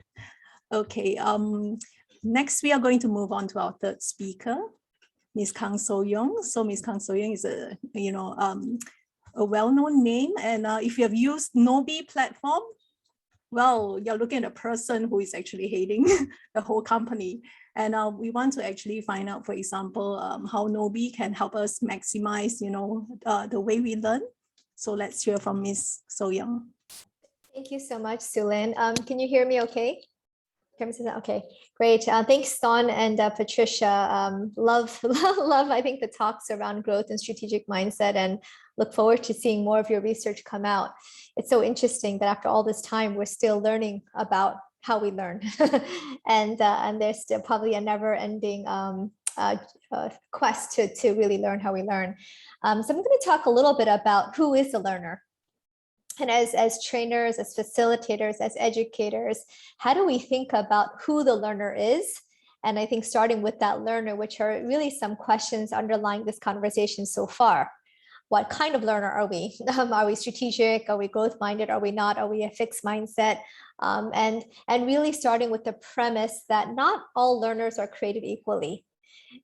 Okay, next we are going to move on to our third speaker, Ms. Kang So-young. So Ms. Kang So-young is a well-known name, and if you have used Gnowbe platform, well, you're looking at a person who is actually hating the whole company. And we want to actually find out, for example, how Gnowbe can help us maximize, the way we learn. So let's hear from Ms. So-young. Thank you so much, Sulin. Can you hear me okay? Okay, great. Thanks, Tann and Patricia. Love, I think, the talks around growth and strategic mindset, and look forward to seeing more of your research come out. It's so interesting that after all this time, we're still learning about how we learn. and there's still probably a never-ending quest to really learn how we learn. So I'm going to talk a little bit about who is the learner. And as trainers, as facilitators, as educators, how do we think about who the learner is? And I think starting with that learner, which are really some questions underlying this conversation so far. What kind of learner are we? Are we strategic? Are we growth-minded? Are we not? Are we a fixed mindset? And really starting with the premise that not all learners are created equally.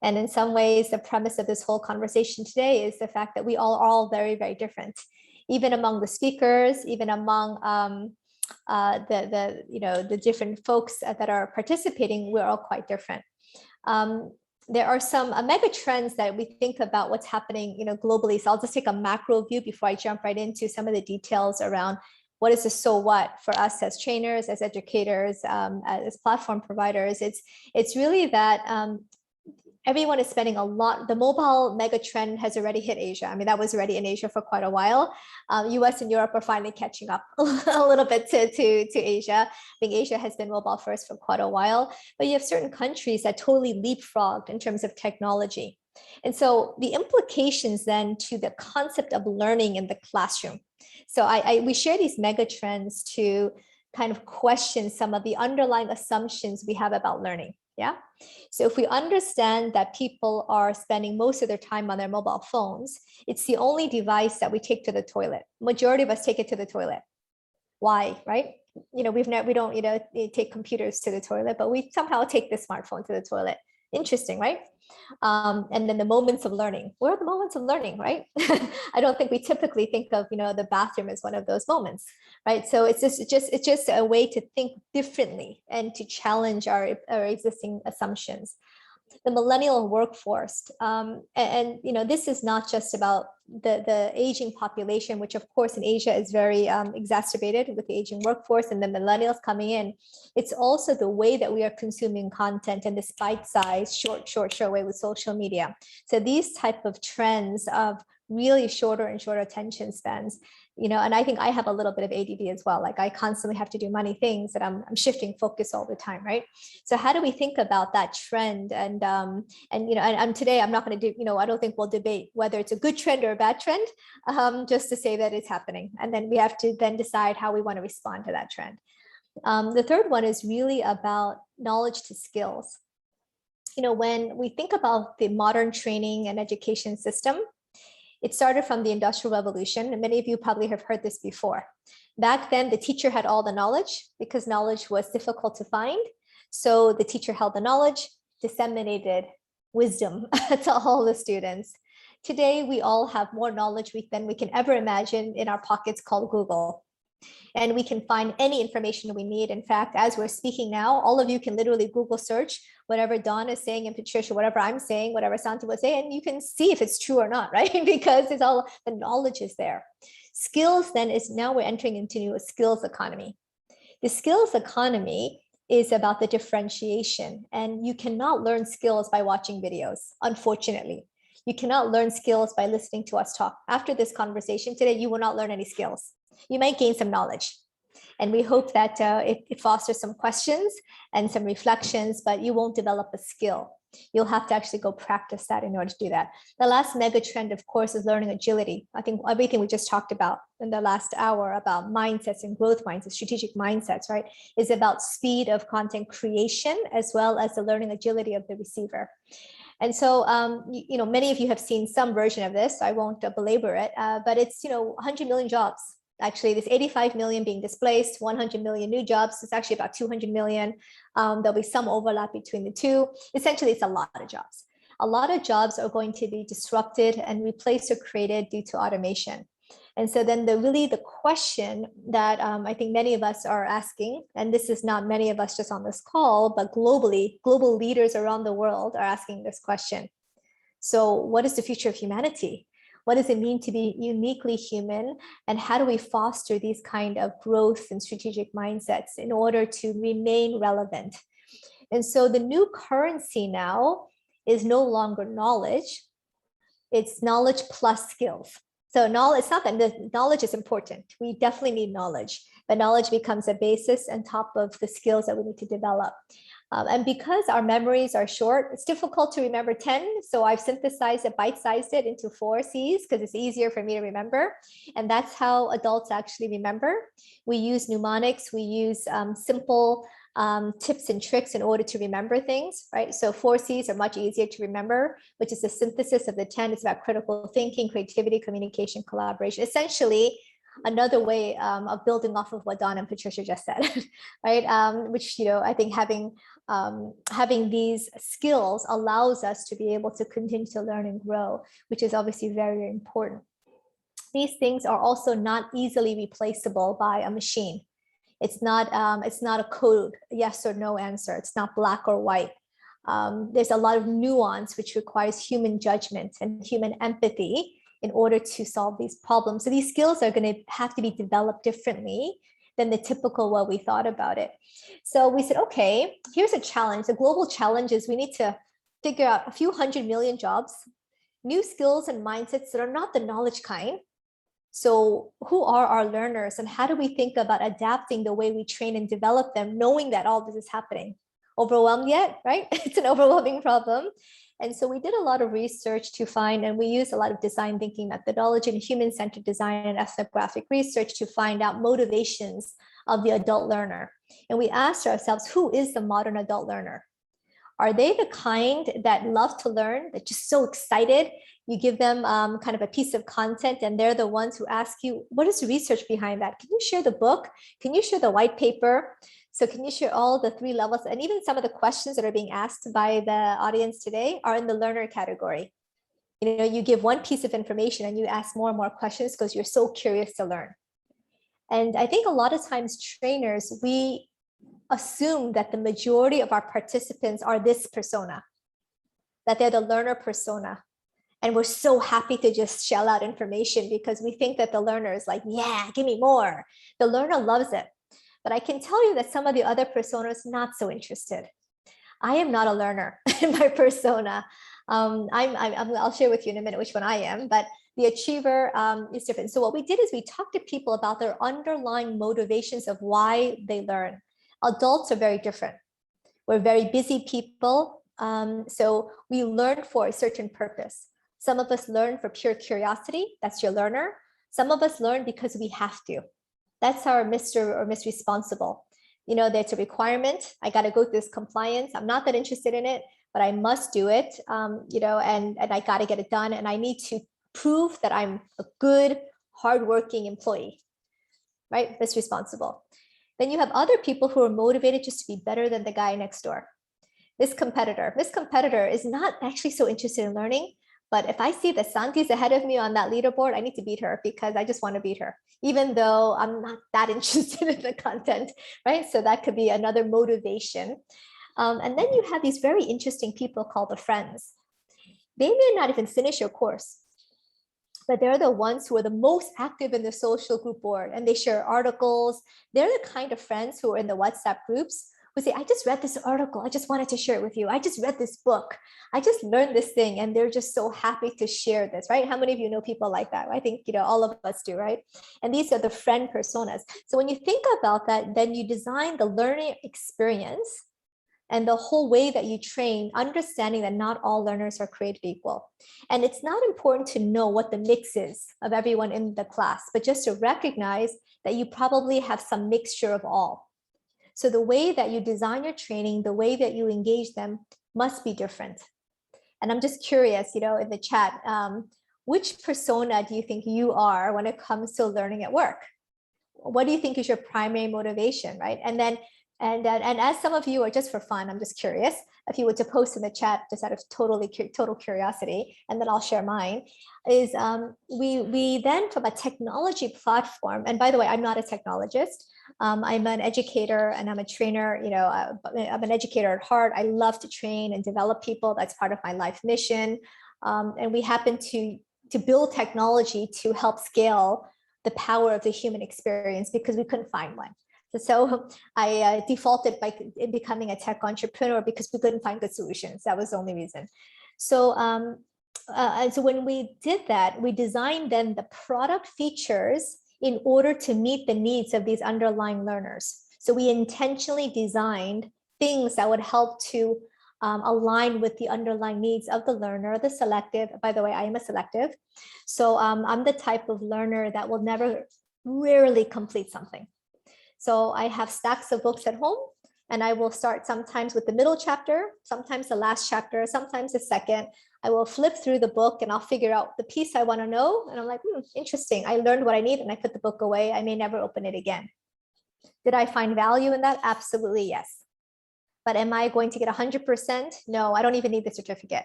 And in some ways, the premise of this whole conversation today is the fact that we all are all very, very different. Even among the speakers, even among the different folks that are participating, we're all quite different. There are some mega trends that we think about what's happening, globally. So I'll just take a macro view before I jump right into some of the details around what is the so what for us as trainers, as educators, as platform providers? It's really that everyone is spending a lot. The mobile mega trend has already hit Asia. I mean, that was already in Asia for quite a while. US and Europe are finally catching up a little bit to Asia. I think Asia has been mobile first for quite a while, but you have certain countries that totally leapfrogged in terms of technology. And so the implications then to the concept of learning in the classroom. So we share these mega trends to kind of question some of the underlying assumptions we have about learning. Yeah. So if we understand that people are spending most of their time on their mobile phones, it's the only device that we take to the toilet. Majority of us take it to the toilet. Why, right? We don't take computers to the toilet, but we somehow take the smartphone to the toilet. Interesting, right? And then the moments of learning. Where are the moments of learning, right? I don't think we typically think of, the bathroom as one of those moments, right? So it's just a way to think differently and to challenge our existing assumptions. The millennial workforce, and this is not just about the aging population, which of course in Asia is very exacerbated with the aging workforce and the millennials coming in. It's also the way that we are consuming content in this bite-sized, short way with social media. So these type of trends of really shorter and shorter attention spans, and I think I have a little bit of ADD as well. Like I constantly have to do many things that I'm shifting focus all the time, right? So how do we think about that trend? And today I'm not going to do, I don't think we'll debate whether it's a good trend or a bad trend, just to say that it's happening. And then we have to then decide how we want to respond to that trend. The third one is really about knowledge to skills. When we think about the modern training and education system, it started from the Industrial Revolution, and many of you probably have heard this before. Back then, the teacher had all the knowledge because knowledge was difficult to find. So the teacher held the knowledge, disseminated wisdom to all the students. Today, we all have more knowledge than we can ever imagine in our pockets called Google. And we can find any information we need. In fact, as we're speaking now, all of you can literally Google search whatever Dawn is saying and Patricia, whatever I'm saying, whatever Santhi was saying, and you can see if it's true or not, right? Because it's all, the knowledge is there. Skills then is now we're entering into a skills economy. The skills economy is about the differentiation, and you cannot learn skills by watching videos, unfortunately. You cannot learn skills by listening to us talk. After this conversation today, you will not learn any skills. You might gain some knowledge. And we hope that it fosters some questions and some reflections, but you won't develop a skill. You'll have to actually go practice that in order to do that. The last mega trend, of course, is learning agility. I think everything we just talked about in the last hour about mindsets and growth mindsets, strategic mindsets, right, is about speed of content creation as well as the learning agility of the receiver. And so, many of you have seen some version of this. So I won't belabor it, but it's, 100 million jobs. Actually, there's 85 million being displaced, 100 million new jobs. It's actually about 200 million. There'll be some overlap between the two. Essentially, it's a lot of jobs. A lot of jobs are going to be disrupted and replaced or created due to automation. And so then the question that I think many of us are asking, and this is not many of us just on this call, but globally, global leaders around the world are asking this question. So what is the future of humanity? What does it mean to be uniquely human? And how do we foster these kind of growth and strategic mindsets in order to remain relevant? And so the new currency now is no longer knowledge, it's knowledge plus skills. So knowledge, it's not that the knowledge is important. We definitely need knowledge, but knowledge becomes a basis on top of the skills that we need to develop. And because our memories are short, it's difficult to remember 10. So I've synthesized it, bite-sized it into 4 C's because it's easier for me to remember. And that's how adults actually remember. We use mnemonics, we use simple tips and tricks in order to remember things, right? So 4 C's are much easier to remember, which is the synthesis of the 10. It's about critical thinking, creativity, communication, collaboration. Essentially, another way of building off of what Dawn and Patricia just said, right? Which, I think having these skills allows us to be able to continue to learn and grow, which is obviously very, very important. These things are also not easily replaceable by a machine. It's not a code, yes or no answer. It's not black or white. There's a lot of nuance which requires human judgment and human empathy in order to solve these problems. So these skills are going to have to be developed differently than the typical way we thought about it. So we said, okay, here's a challenge. The global challenge is we need to figure out a few 100 million jobs, new skills and mindsets that are not the knowledge kind. So who are our learners, and how do we think about adapting the way we train and develop them, knowing that all this is happening? Overwhelmed yet, right? It's an overwhelming problem. And so we did a lot of research to find, and we used a lot of design thinking methodology and human-centered design and ethnographic research to find out motivations of the adult learner. And we asked ourselves, who is the modern adult learner? Are they the kind that love to learn, that just so excited? You give them kind of a piece of content and they're the ones who ask you, what is the research behind that? Can you share the book? Can you share the white paper? So can you share all the 3 levels? And even some of the questions that are being asked by the audience today are in the learner category. You know, you give one piece of information and you ask more and more questions because you're so curious to learn. And I think a lot of times trainers, we assume that the majority of our participants are this persona, that they're the learner persona. And we're so happy to just shell out information because we think that the learner is like, yeah, give me more. The learner loves it. But I can tell you that some of the other personas not so interested. I am not a learner in my persona. I'll share with you in a minute which one I am, but the achiever is different. So what we did is we talked to people about their underlying motivations of why they learn. Adults are very different. We're very busy people. So we learn for a certain purpose. Some of us learn for pure curiosity. That's your learner. Some of us learn because we have to. That's our Mr. or Miss Responsible. You know, there's a requirement. I got to go through this compliance. I'm not that interested in it, but I must do it, you know, and I got to get it done. And I need to prove that I'm a good, hardworking employee, right? That's responsible. Then you have other people who are motivated just to be better than the guy next door. This competitor is not actually so interested in learning, but if I see that Santhi's ahead of me on that leaderboard, I need to beat her because I just want to beat her, even though I'm not that interested in the content, right? So that could be another motivation. And then you have these very interesting people called the friends. They may not even finish your course, but they're the ones who are the most active in the social group board, and they share articles. They're the kind of friends who are in the WhatsApp groups who say, I just read this article. I just wanted to share it with you. I just read this book. I just learned this thing. And they're just so happy to share this, right? How many of you know people like that? I think, you know, all of us do, right? And these are the friend personas. So when you think about that, then you design the learning experience and the whole way that you train, understanding that not all learners are created equal. And it's not important to know what the mix is of everyone in the class, but just to recognize that you probably have some mixture of all. So the way that you design your training, the way that you engage them must be different. And I'm just curious, you know, in the chat, which persona do you think you are when it comes to learning at work? What do you think is your primary motivation, right? And then, and as some of you are just for fun, I'm just curious, if you were to post in the chat just out of total curiosity, and then I'll share mine, is we then from a technology platform, and by the way, I'm not a technologist, I'm an educator and I'm a trainer, you know, I'm an educator at heart. I love to train and develop people. That's part of my life mission. And we happen to build technology to help scale the power of the human experience because we couldn't find one. So I defaulted by becoming a tech entrepreneur because we couldn't find good solutions. That was the only reason. So, and so when we did that, we designed then the product features in order to meet the needs of these underlying learners. So we intentionally designed things that would help to align with the underlying needs of the learner, the selective. By the way, I am a selective. So I'm the type of learner that will rarely complete something. So I have stacks of books at home, and I will start sometimes with the middle chapter, sometimes the last chapter, sometimes the second. I will flip through the book and I'll figure out the piece I want to know. And I'm like, interesting. I learned what I need and I put the book away. I may never open it again. Did I find value in that? Absolutely, yes. But am I going to get 100%? No, I don't even need the certificate.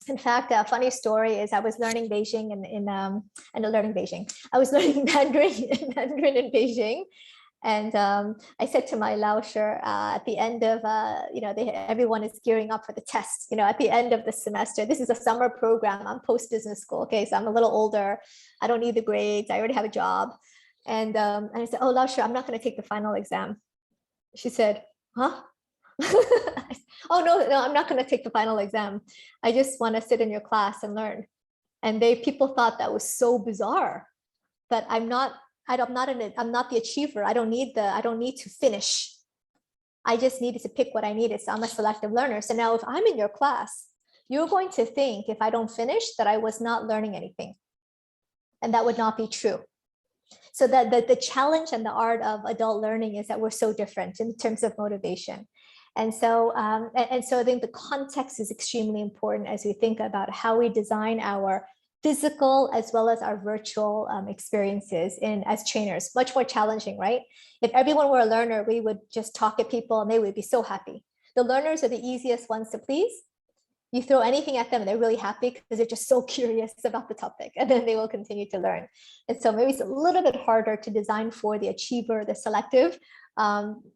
In fact, a funny story is I was learning Beijing I was learning Mandarin in Beijing. And I said to my Lauscher at the end of, everyone is gearing up for the test, at the end of the semester. This is a summer program. I'm post-business school. Okay, so I'm a little older. I don't need the grades. I already have a job. And I said, oh, Lauscher, I'm not going to take the final exam. She said, huh? Oh, no, I'm not going to take the final exam. I just want to sit in your class and learn. And people thought that was so bizarre, but I'm not the achiever. I don't need to finish. I just needed to pick what I needed. So I'm a selective learner. So now if I'm in your class, you're going to think if I don't finish that I was not learning anything. And that would not be true. So that the challenge and the art of adult learning is that we're so different in terms of motivation. And so I think the context is extremely important as we think about how we design our physical as well as our virtual experiences as trainers. Much more challenging, right? If everyone were a learner, we would just talk at people and they would be so happy. The learners are the easiest ones to please. You throw anything at them and they're really happy because they're just so curious about the topic, and then they will continue to learn. And so maybe it's a little bit harder to design for the achiever, the selective,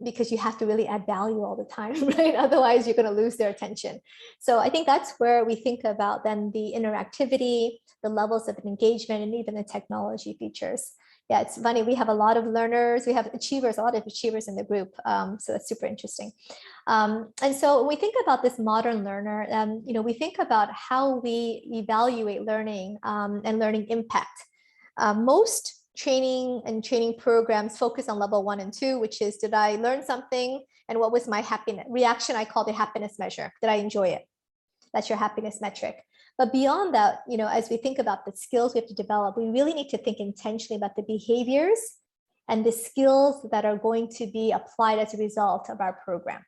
because you have to really add value all the time, right? Otherwise, you're going to lose their attention. So I think that's where we think about then the interactivity, the levels of engagement, and even the technology features. Yeah, it's funny. We have a lot of learners. We have achievers, a lot of achievers in the group. So that's super interesting. And so when we think about this modern learner, we think about how we evaluate learning and learning impact. Most training programs focus on level 1 and 2, which is, did I learn something? And what was my happiness reaction? I call the happiness measure. Did I enjoy it? That's your happiness metric. But beyond that, as we think about the skills we have to develop, we really need to think intentionally about the behaviors and the skills that are going to be applied as a result of our program.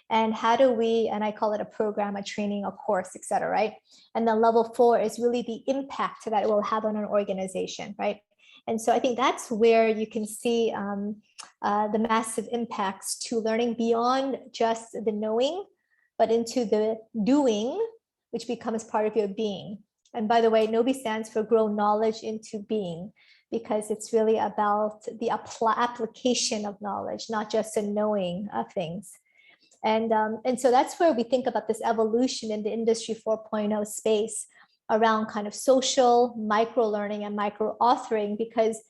And how do we, and I call it a program, a training, a course, et cetera, right? And then level 4 is really the impact that it will have on an organization, right? And so I think that's where you can see the massive impacts to learning beyond just the knowing, but into the doing, which becomes part of your being. And by the way, Gnowbe stands for grow knowledge into being, because it's really about the application of knowledge, not just the knowing of things. And so that's where we think about this evolution in the Industry 4.0 space around kind of social micro learning and micro authoring, because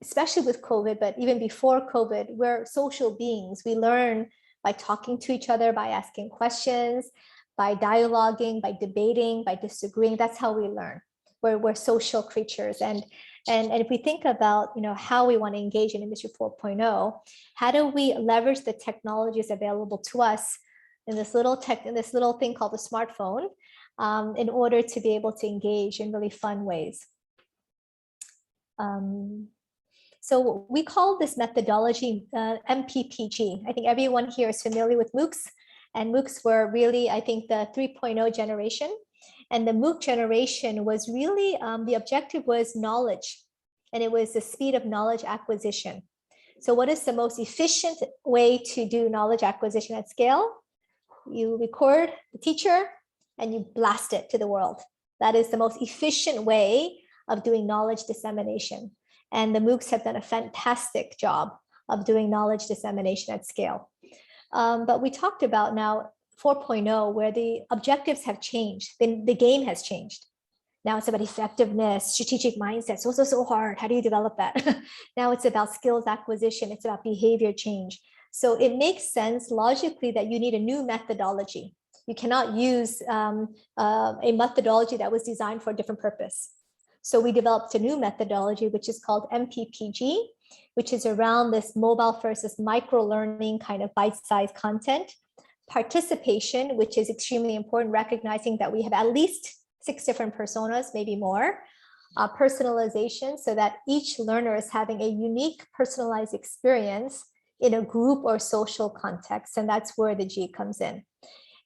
especially with COVID, but even before COVID, we're social beings. We learn by talking to each other, by asking questions, by dialoguing, by debating, by disagreeing. That's how we learn. We're social creatures. And if we think about how we want to engage in Industry 4.0, how do we leverage the technologies available to us in this little thing called the smartphone, in order to be able to engage in really fun ways. So we call this methodology MPPG. I think everyone here is familiar with MOOCs, and MOOCs were really, I think, the 3.0 generation. And the MOOC generation was really, the objective was knowledge, and it was the speed of knowledge acquisition. So what is the most efficient way to do knowledge acquisition at scale? You record the teacher and you blast it to the world. That is the most efficient way of doing knowledge dissemination. And the MOOCs have done a fantastic job of doing knowledge dissemination at scale. But we talked about now 4.0, where the objectives have changed. The game has changed. Now it's about effectiveness, strategic mindset. So hard. How do you develop that? Now it's about skills acquisition. It's about behavior change. So it makes sense logically that you need a new methodology. You cannot use a methodology that was designed for a different purpose. So we developed a new methodology, which is called MPPG, which is around this mobile versus micro learning kind of bite-sized content. Participation, which is extremely important, recognizing that we have at least 6 different personas, maybe more. Personalization, so that each learner is having a unique personalized experience in a group or social context. And that's where the G comes in.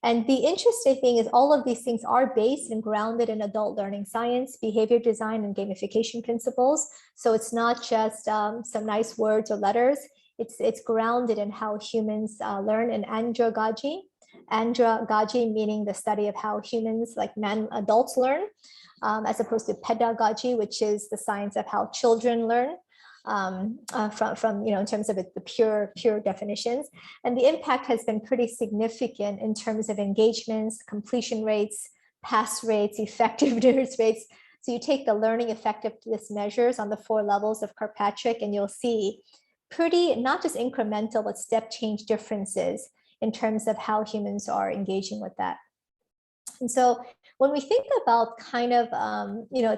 And the interesting thing is all of these things are based and grounded in adult learning science, behavior design, and gamification principles. So it's not just some nice words or letters. It's grounded in how humans learn in andragogy. Andragogy meaning the study of how humans, like adults, learn, as opposed to pedagogy, which is the science of how children learn. from in terms of the pure definitions. And the impact has been pretty significant in terms of engagements, completion rates, pass rates, effectiveness rates. So you take the learning effectiveness measures on the 4 levels of Kirkpatrick, and you'll see pretty, not just incremental, but step change differences in terms of how humans are engaging with that. And so when we think about kind of,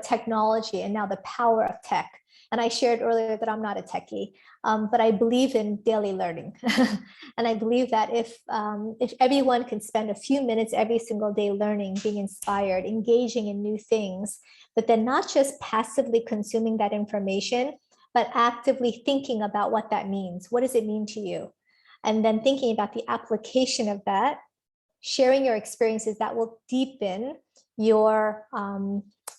technology and now the power of tech, and I shared earlier that I'm not a techie, but I believe in daily learning. And I believe that if everyone can spend a few minutes every single day learning, being inspired, engaging in new things, but then not just passively consuming that information, but actively thinking about what that means. What does it mean to you? And then thinking about the application of that, sharing your experiences that will deepen your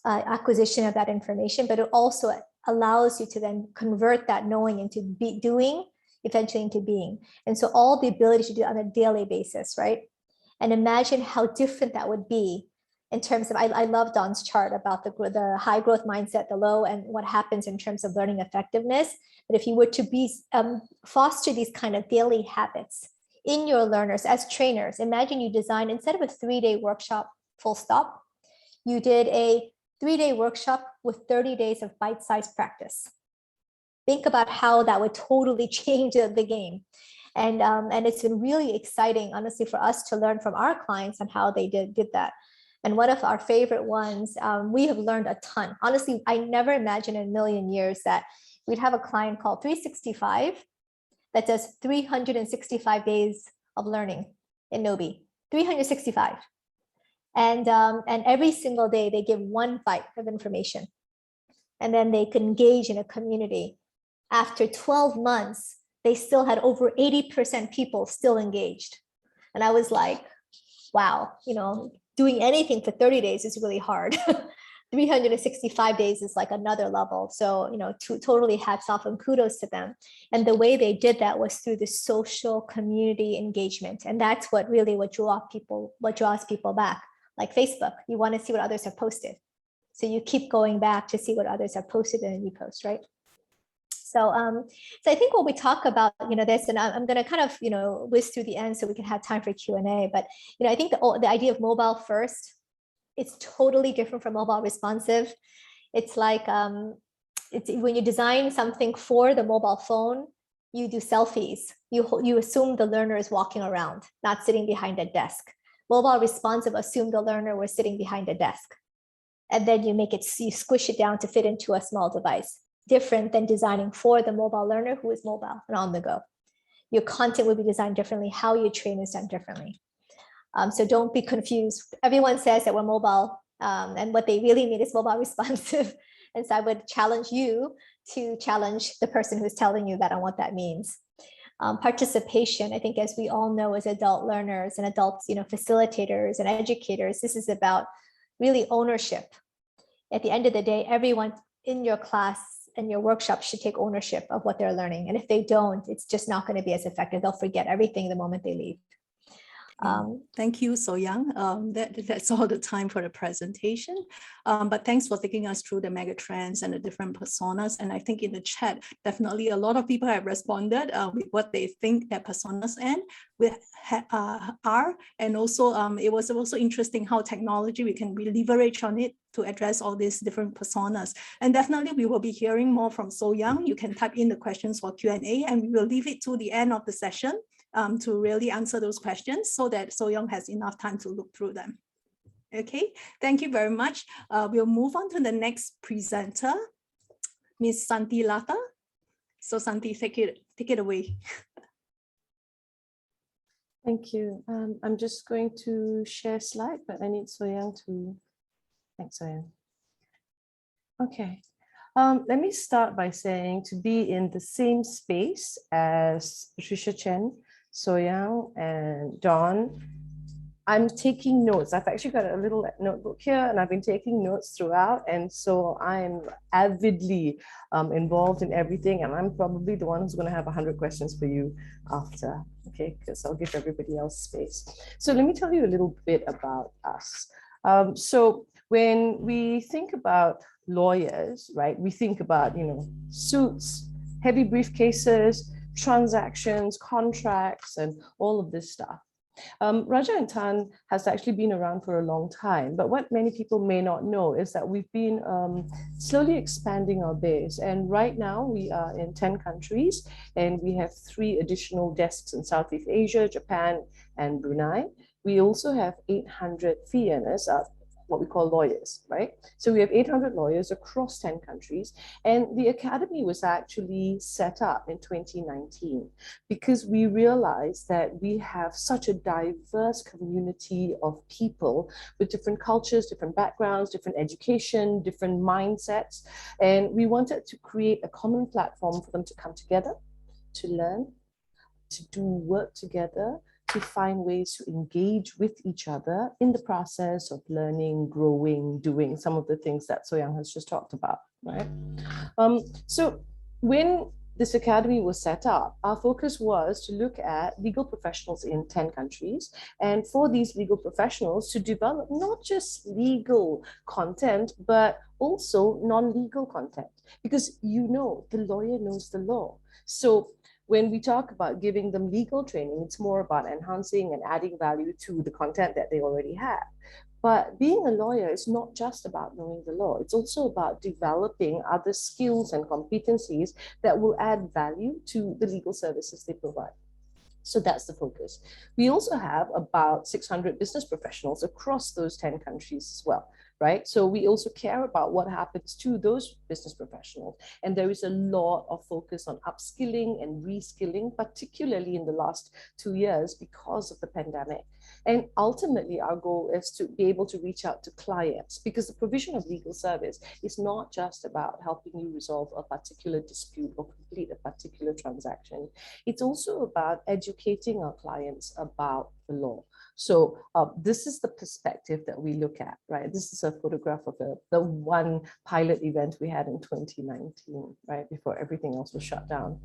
acquisition of that information, but it also allows you to then convert that knowing into doing, eventually into being. And so all the ability to do it on a daily basis, right? And imagine how different that would be in terms of, I love Don's chart about the high growth mindset, the low, and what happens in terms of learning effectiveness. But if you were to be foster these kind of daily habits in your learners as trainers, imagine you design, instead of a 3-day workshop, full stop, you did a 3-day workshop with 30 days of bite-sized practice. Think about how that would totally change the game. And it's been really exciting, honestly, for us to learn from our clients on how they did that. And one of our favorite ones, we have learned a ton. Honestly, I never imagined in a million years that we'd have a client called 365 that does 365 days of learning in Gnowbe, 365. And every single day they give 1 bite of information, and then they can engage in a community. After 12 months, they still had over 80% people still engaged. And I was like, wow, doing anything for 30 days is really hard. 365 days is like another level. So, totally hats off and kudos to them. And the way they did that was through the social community engagement. And that's what draws people back. Like Facebook, you want to see what others have posted. So you keep going back to see what others have posted and then you post, right? So I think when we talk about, this, and I'm going to kind of, whiz through the end so we can have time for Q&A, but, I think the idea of mobile first, it's totally different from mobile responsive. It's like, it's when you design something for the mobile phone, you do selfies. You assume the learner is walking around, not sitting behind a desk. Mobile responsive, assume the learner was sitting behind a desk. And then you squish it down to fit into a small device. Different than designing for the mobile learner who is mobile and on the go. Your content will be designed differently. How you train is done differently. So don't be confused. Everyone says that we're mobile, and what they really mean is mobile responsive. And so I would challenge you to challenge the person who's telling you that on what that means. Participation, I think, as we all know, as adult learners and adults, facilitators and educators, this is about really ownership. At the end of the day, everyone in your class and your workshop should take ownership of what they're learning. And if they don't, it's just not going to be as effective. They'll forget everything the moment they leave. Thank you, So-Young. That's all the time for the presentation. But thanks for taking us through the mega trends and the different personas. And I think in the chat, definitely a lot of people have responded with what they think their personas are. And also, it was also interesting how technology, we can leverage on it to address all these different personas. And definitely we will be hearing more from So-Young. You can type in the questions for Q&A, and we will leave it to the end of the session to really answer those questions so that So-Young has enough time to look through them. Okay, thank you very much. We'll move on to the next presenter, Ms. Santhi Latha. So Santhi, take it away. Thank you. I'm just going to share slide, but I need So-Young to, thanks So-Young. Okay, let me start by saying to be in the same space as Patricia, Chen, So-Young and Don, I'm taking notes. I've actually got a little notebook here and I've been taking notes throughout. And so I'm avidly involved in everything. And I'm probably the one who's going to have 100 questions for you after, okay? Because I'll give everybody else space. So let me tell you a little bit about us. So when we think about lawyers, right, we think about, suits, heavy briefcases, transactions, contracts, and all of this stuff. Rajah and Tann has actually been around for a long time, but what many people may not know is that we've been slowly expanding our base. And right now we are in 10 countries, and we have 3 additional desks in Southeast Asia, Japan, and Brunei. We also have 800 fee earners, what we call lawyers, right? So we have 800 lawyers across 10 countries. And the academy was actually set up in 2019 because we realized that we have such a diverse community of people with different cultures, different backgrounds, different education, different mindsets. And we wanted to create a common platform for them to come together, to learn, to do work together, to find ways to engage with each other in the process of learning, growing, doing some of the things that So-Young has just talked about, right? So when this academy was set up, our focus was to look at legal professionals in 10 countries, and for these legal professionals to develop not just legal content, but also non-legal content, because you know, the lawyer knows the law. So when we talk about giving them legal training, it's more about enhancing and adding value to the content that they already have. But being a lawyer is not just about knowing the law. It's also about developing other skills and competencies that will add value to the legal services they provide. So that's the focus. We also have about 600 business professionals across those 10 countries as well, right? So we also care about what happens to those business professionals. And there is a lot of focus on upskilling and reskilling, particularly in the last 2 years because of the pandemic. And ultimately, our goal is to be able to reach out to clients, because the provision of legal service is not just about helping you resolve a particular dispute or complete a particular transaction. It's also about educating our clients about the law. So this is the perspective that we look at, right? This is a photograph of the one pilot event we had in 2019, right? Before everything else was shut down.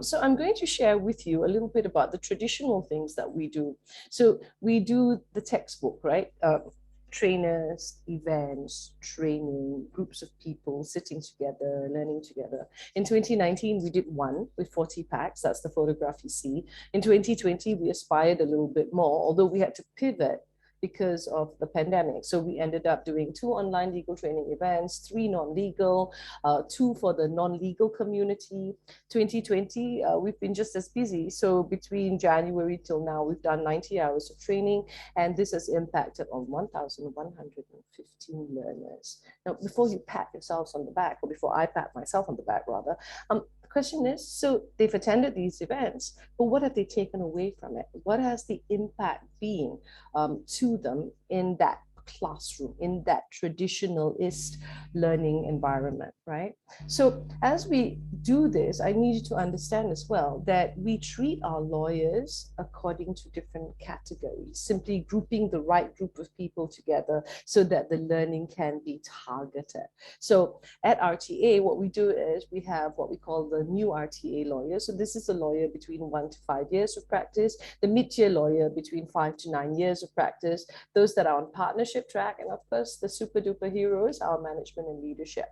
So I'm going to share with you a little bit about the traditional things that we do. So we do the textbook, right? Trainers, events, training, groups of people sitting together, learning together. In 2019, we did one with 40 packs. That's the photograph you see. In 2020, we aspired a little bit more, although we had to pivot because of the pandemic. So we ended up doing 2 online legal training events, 3 non-legal, 2 for the non-legal community. 2020, we've been just as busy. So between January till now, we've done 90 hours of training, and this has impacted on 1,115 learners. Now, before you pat yourselves on the back, or before I pat myself on the back rather, the question is, so they've attended these events, but what have they taken away from it? What has the impact been to them in that classroom, in that traditionalist learning environment, right? So as we do this, I need you to understand as well that we treat our lawyers according to different categories, simply grouping the right group of people together so that the learning can be targeted. So at RTA, what we do is we have what we call the new RTA lawyer. So this is a lawyer between 1 to 5 years of practice, the mid-tier lawyer between 5 to 9 years of practice, those that are on partnership track, and of course the super duper heroes, our management and leadership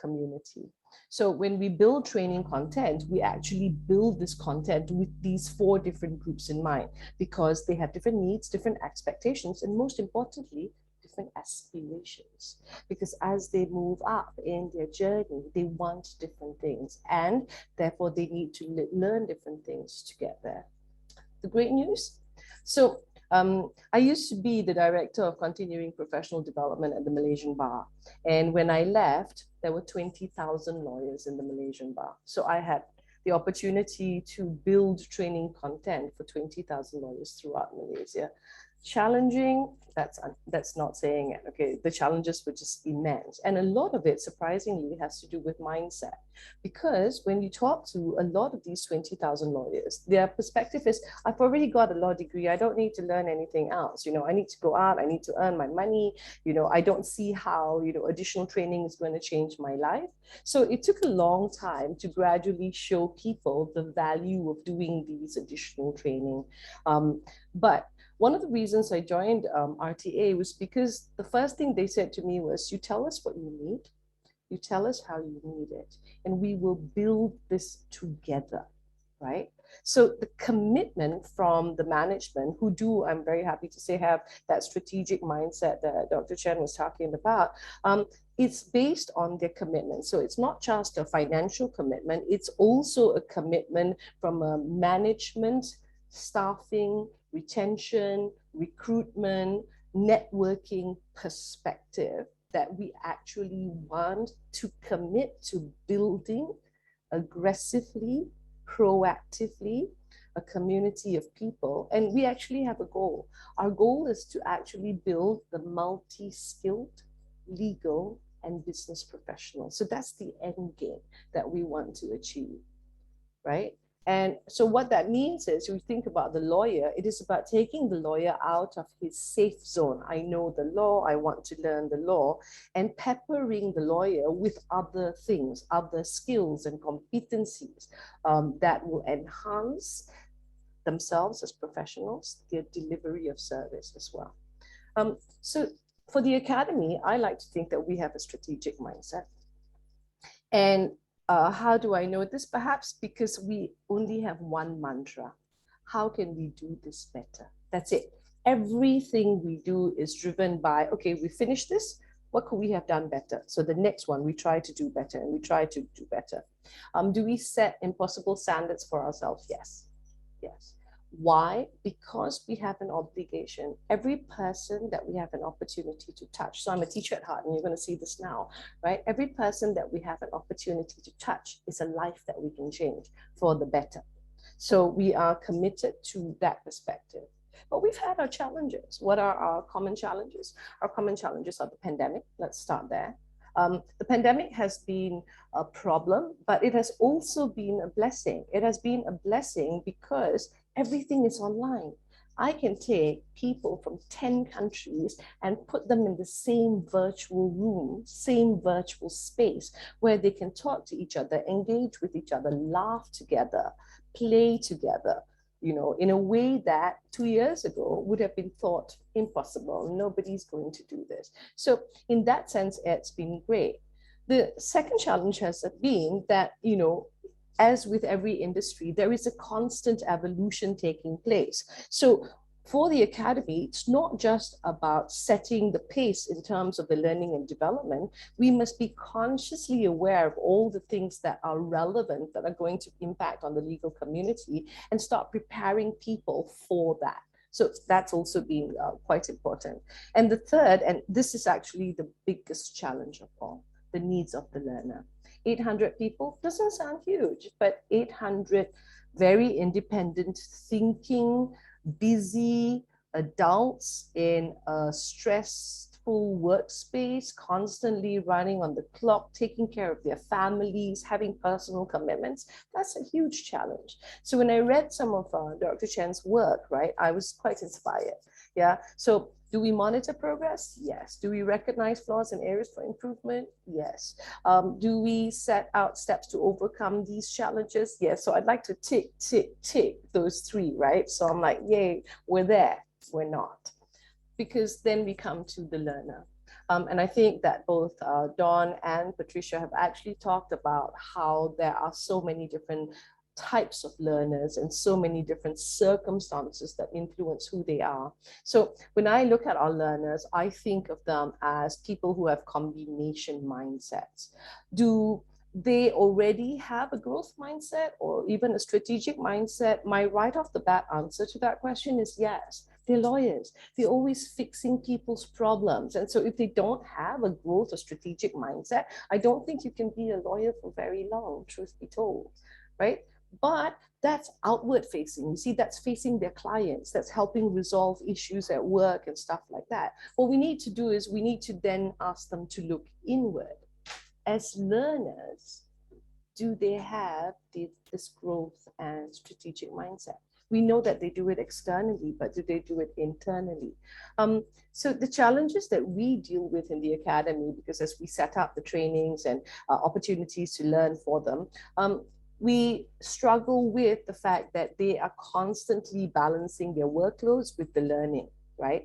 community. So when we build training content, we actually build this content with these 4 different groups in mind, because they have different needs, different expectations, and most importantly, different aspirations. Because as they move up in their journey, they want different things, and therefore they need to learn different things to get there. The great news? So I used to be the director of continuing professional development at the Malaysian Bar. And when I left, there were 20,000 lawyers in the Malaysian Bar. So I had the opportunity to build training content for 20,000 lawyers throughout Malaysia. Challenging, that's not saying it, okay? The challenges were just immense. And a lot of it, surprisingly, has to do with mindset. Because when you talk to a lot of these 20,000 lawyers, their perspective is, I've already got a law degree, I don't need to learn anything else. You know, I need to go out, I need to earn my money. You know, I don't see how, you know, additional training is going to change my life. So it took a long time to gradually show people the value of doing these additional training. But one of the reasons I joined RTA was because the first thing they said to me was, you tell us what you need, You tell us how you need it, and we will build this together, right? So the commitment from the management, who do, I'm very happy to say, have that strategic mindset that Dr. Chen was talking about, it's based on their commitment. So it's not just a financial commitment, it's also a commitment from a management, staffing, retention, recruitment, networking perspective, that we actually want to commit to building aggressively, proactively, a community of people. And we actually have a goal. Our goal is to actually build the multi-skilled legal and business professionals. So that's the end game that we want to achieve, right? And so what that means is, you think about the lawyer, it is about taking the lawyer out of his safe zone. I know the law, I want to learn the law, and peppering the lawyer with other things, other skills and competencies that will enhance themselves as professionals, their delivery of service as well. So for the Academy, I like to think that we have a strategic mindset. And how do I know this? Perhaps because we only have one mantra. How can we do this better? That's it. Everything we do is driven by, okay, we finished this, what could we have done better? So the next one, we try to do better, and we try to do better. Do we set impossible standards for ourselves? Yes, yes. Why? Because we have an obligation. Every person that we have an opportunity to touch. So I'm a teacher at heart, and you're going to see this now, right? Every person that we have an opportunity to touch is a life that we can change for the better. So we are committed to that perspective. But we've had our challenges. What are our common challenges? Our common challenges are the pandemic. Let's start there. The pandemic has been a problem, but it has also been a blessing. It has been a blessing because everything is online. I can take people from 10 countries and put them in the same virtual room, same virtual space, where they can talk to each other, engage with each other, laugh together, play together, you know, in a way that 2 years ago would have been thought impossible. Nobody's going to do this. So in that sense, it's been great. The second challenge has been that, you know, as with every industry, there is a constant evolution taking place. So for the Academy, it's not just about setting the pace in terms of the learning and development. We must be consciously aware of all the things that are relevant, that are going to impact on the legal community, and start preparing people for that. So that's also been quite important. And the third, and this is actually the biggest challenge of all, the needs of the learner. 800 people doesn't sound huge, but 800 very independent, thinking, busy adults in a stressful workspace, constantly running on the clock, taking care of their families, having personal commitments. That's a huge challenge. So when I read some of Dr. Chen's work, right, I was quite inspired. Yeah. So do we monitor progress? Yes. Do we recognize flaws and areas for improvement? Yes. Do we set out steps to overcome these challenges? Yes. So I'd like to tick those three, right? So I'm like, yay, we're there. We're not. Because then we come to the learner. And I think that both Dawn and Patricia have actually talked about how there are so many different types of learners and so many different circumstances that influence who they are. So when I look at our learners, I think of them as people who have combination mindsets. Do they already have a growth mindset or even a strategic mindset? My right off the bat answer to that question is yes. They're lawyers. They're always fixing people's problems. And so if they don't have a growth or strategic mindset, I don't think you can be a lawyer for very long, truth be told, right? But that's outward facing. You see, that's facing their clients, that's helping resolve issues at work and stuff like that. What we need to do is we need to then ask them to look inward. As learners, do they have this growth and strategic mindset? We know that they do it externally, but do they do it internally? So the challenges that we deal with in the Academy, because as we set up the trainings and opportunities to learn for them, we struggle with the fact that they are constantly balancing their workloads with the learning. right?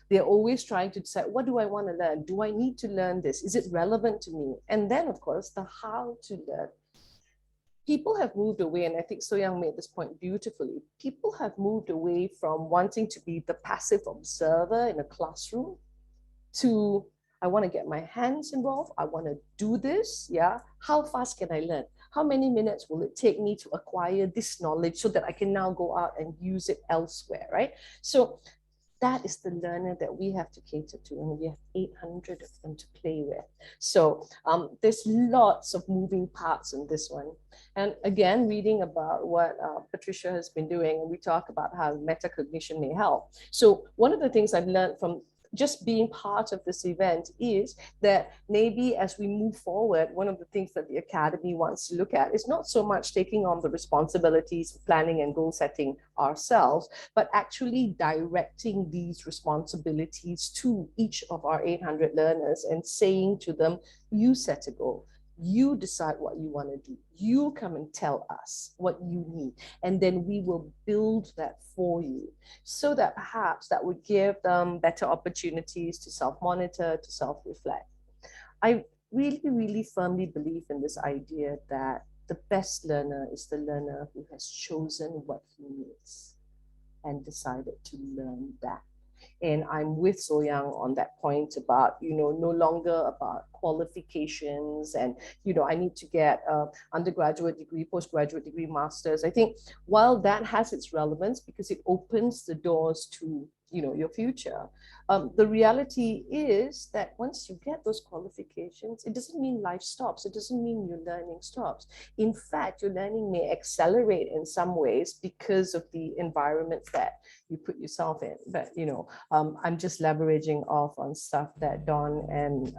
They're always trying to decide, what do I want to learn? Do I need to learn this? Is it relevant to me? And then, of course, the how to learn. People have moved away, and I think So Young made this point beautifully. People have moved away from wanting to be the passive observer in a classroom to, I want to get my hands involved. I want to do this. Yeah. How fast can I learn? How many minutes will it take me to acquire this knowledge so that I can now go out and use it elsewhere, right? So that is the learner that we have to cater to, and we have 800 of them to play with. So there's lots of moving parts in this one. And again, reading about what Patricia has been doing, and we talk about how metacognition may help. So one of the things I've learned from just being part of this event is that maybe as we move forward, one of the things that the Academy wants to look at is not so much taking on the responsibilities of planning and goal setting ourselves, but actually directing these responsibilities to each of our 800 learners and saying to them, you set a goal. You decide what you want to do. You come and tell us what you need, and then we will build that for you, so that perhaps that would give them better opportunities to self-monitor, to self-reflect. I really, really firmly believe in this idea that the best learner is the learner who has chosen what he needs and decided to learn that. And I'm with So Young on that point about, no longer about qualifications and, I need to get an undergraduate degree, postgraduate degree, master's. I think while that has its relevance because it opens the doors to, your future, the reality is that once you get those qualifications, it doesn't mean life stops. It doesn't mean your learning stops. In fact, your learning may accelerate in some ways because of the environment that you put yourself in. But, I'm just leveraging off on stuff that Dawn and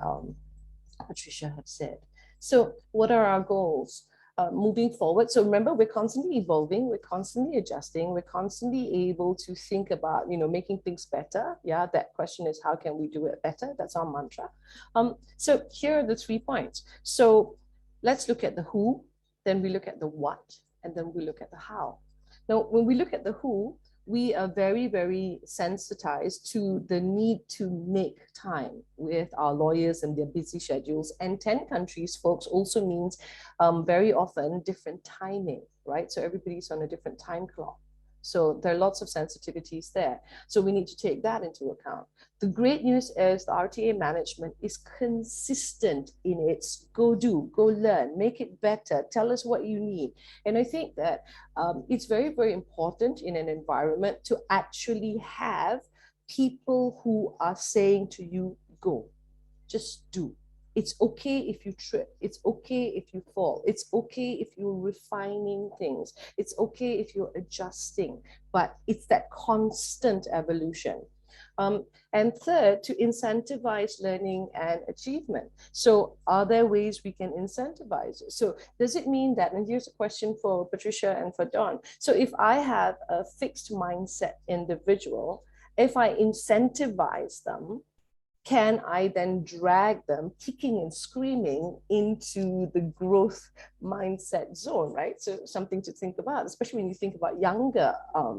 Patricia have said. So what are our goals? Moving forward. So remember, we're constantly evolving, we're constantly adjusting, we're constantly able to think about, making things better. Yeah, that question is, how can we do it better? That's our mantra. So here are the 3 points. So let's look at the who, then we look at the what, and then we look at the how. Now, when we look at the who, we are very, very sensitized to the need to make time with our lawyers and their busy schedules. And 10 countries, folks, also means very often different timing, right? So everybody's on a different time clock. So there are lots of sensitivities there. So we need to take that into account. The great news is the RTA management is consistent in its go do, go learn, make it better, tell us what you need. And I think that it's very, very important in an environment to actually have people who are saying to you, go, just do. It's okay if you trip. It's okay if you fall. It's okay if you're refining things. It's okay if you're adjusting, but it's that constant evolution. And third, to incentivize learning and achievement. So are there ways we can incentivize it? So does it mean that, and here's a question for Patricia and for Dawn. So if I have a fixed mindset individual, if I incentivize them, can I then drag them kicking and screaming into the growth mindset zone, right? So something to think about, especially when you think about younger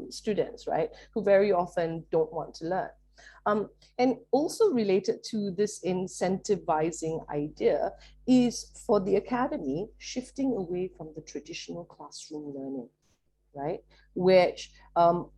students, right? Who very often don't want to learn. And also related to this incentivizing idea is for the academy, shifting away from the traditional classroom learning, right? Which,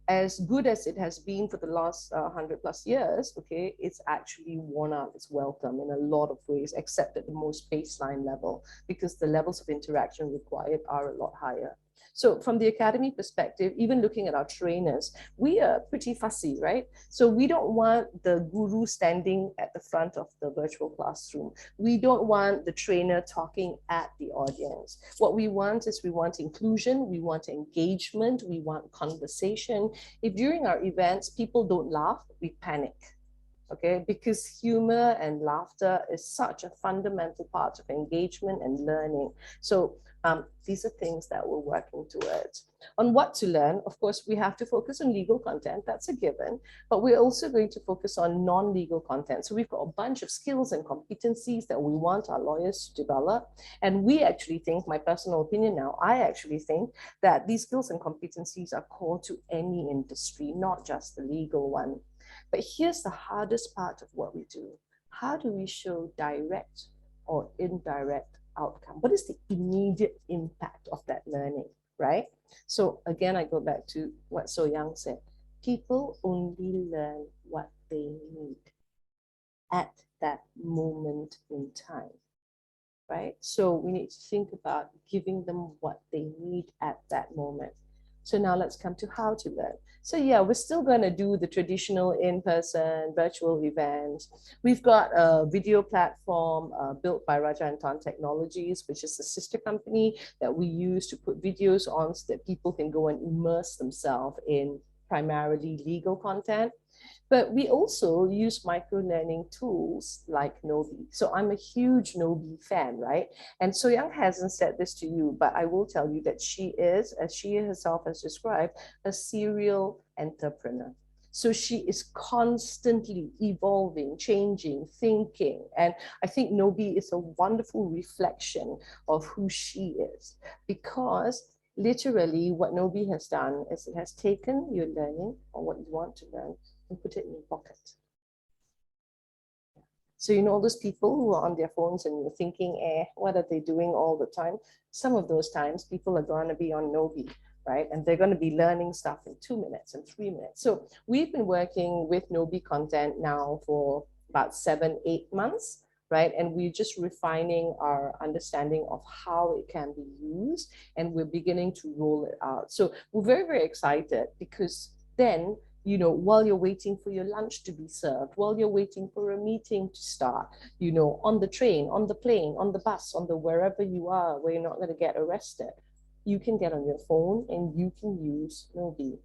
as good as it has been for the last 100+ years, okay, it's actually worn out its welcome in a lot of ways, except at the most baseline level, because the levels of interaction required are a lot higher. So from the academy perspective, even looking at our trainers, we are pretty fussy, right? So we don't want the guru standing at the front of the virtual classroom. We don't want the trainer talking at the audience. What we want is we want inclusion, we want engagement, we want conversation. If during our events, people don't laugh, we panic. Okay, because humor and laughter is such a fundamental part of engagement and learning. So these are things that we're working towards. On what to learn, of course, we have to focus on legal content, that's a given, but we're also going to focus on non-legal content. So we've got a bunch of skills and competencies that we want our lawyers to develop. And we actually think, my personal opinion now, I actually think that these skills and competencies are core to any industry, not just the legal one. But here's the hardest part of what we do. How do we show direct or indirect outcome? What is the immediate impact of that learning, right? So again, I go back to what So Young said. People only learn what they need at that moment in time, right? So we need to think about giving them what they need at that moment. So now let's come to how to learn. So yeah, we're still going to do the traditional in-person virtual events. We've got a video platform built by Rajah and Tann Technologies, which is a sister company that we use to put videos on so that people can go and immerse themselves in primarily legal content. But we also use micro-learning tools like Gnowbe. So I'm a huge Gnowbe fan, right? And So Young hasn't said this to you, but I will tell you that she is, as she herself has described, a serial entrepreneur. So she is constantly evolving, changing, thinking. And I think Gnowbe is a wonderful reflection of who she is, because literally what Gnowbe has done is it has taken your learning or what you want to learn and put it in your pocket. So you know all those people who are on their phones and you're thinking, what are they doing all the time? Some of those times people are going to be on Gnowbe, right? And they're going to be learning stuff in 2 minutes and 3 minutes. So we've been working with Gnowbe content now for about 7-8 months, right? And we're just refining our understanding of how it can be used, and we're beginning to roll it out. So we're very, very excited, because then, you know, while you're waiting for your lunch to be served, while you're waiting for a meeting to start, you know, on the train, on the plane, on the bus, on the wherever you are, where you're not going to get arrested, you can get on your phone and you can use Gnowbe.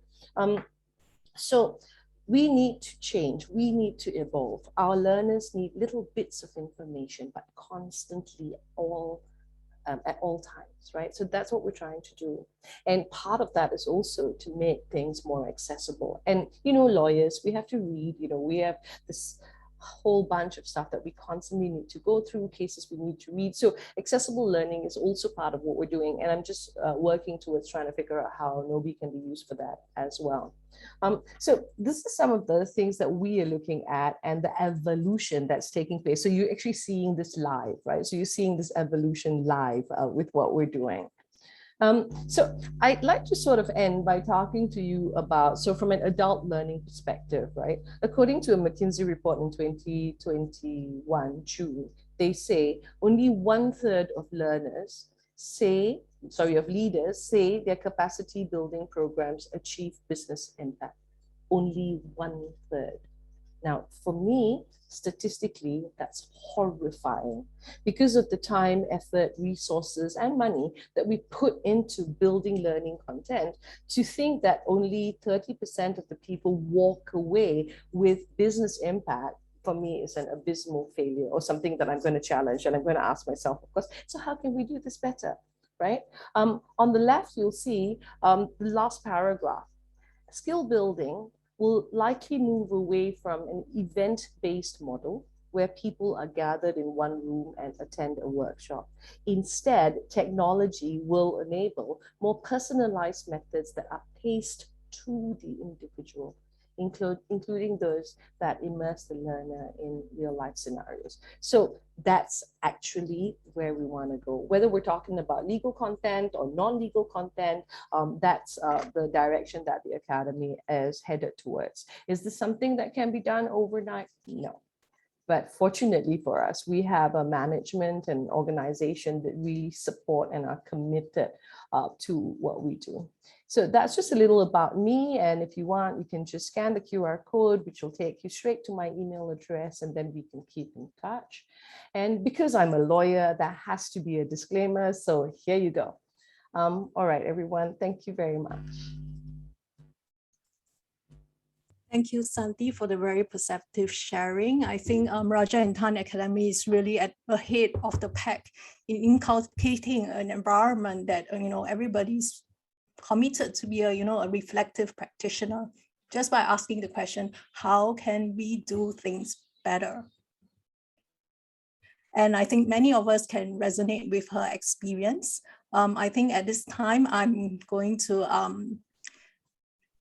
So we need to change, we need to evolve. Our learners need little bits of information, but constantly at all times, right? So that's what we're trying to do. And part of that is also to make things more accessible. And, you know, lawyers, we have to read, you know, we have this whole bunch of stuff that we constantly need to go through, cases we need to read. So accessible learning is also part of what we're doing. And I'm just working towards trying to figure out how Gnowbe can be used for that as well. So this is some of the things that we are looking at and the evolution that's taking place. So you're actually seeing this live, right? So you're seeing this evolution live with what we're doing. So I'd like to sort of end by talking to you about, so from an adult learning perspective, right? According to a McKinsey report in 2021, June, they say only 1/3 of learners of leaders say their capacity building programs achieve business impact. Only 1/3. Now, for me, statistically, that's horrifying because of the time, effort, resources, and money that we put into building learning content. To think that only 30% of the people walk away with business impact, for me, is an abysmal failure, or something that I'm going to challenge, and I'm going to ask myself, of course, so how can we do this better, right? On the left, you'll see the last paragraph. Skill building will likely move away from an event-based model where people are gathered in one room and attend a workshop. Instead, technology will enable more personalized methods that are paced to the individual, including those that immerse the learner in real-life scenarios. So that's actually where we want to go. Whether we're talking about legal content or non-legal content, that's the direction that the Academy is headed towards. Is this something that can be done overnight? No. But fortunately for us, we have a management and organization that really support and are committed to what we do. So that's just a little about me. And if you want, you can just scan the QR code, which will take you straight to my email address, and then we can keep in touch. And because I'm a lawyer, that has to be a disclaimer. So here you go. All right, everyone, thank you very much. Thank you, Santhi, for the very perceptive sharing. I think Rajah and Tann Academy is really at the head of the pack in inculcating an environment that everybody's committed to be a reflective practitioner, just by asking the question, how can we do things better? And I think many of us can resonate with her experience. I think at this time, I'm going to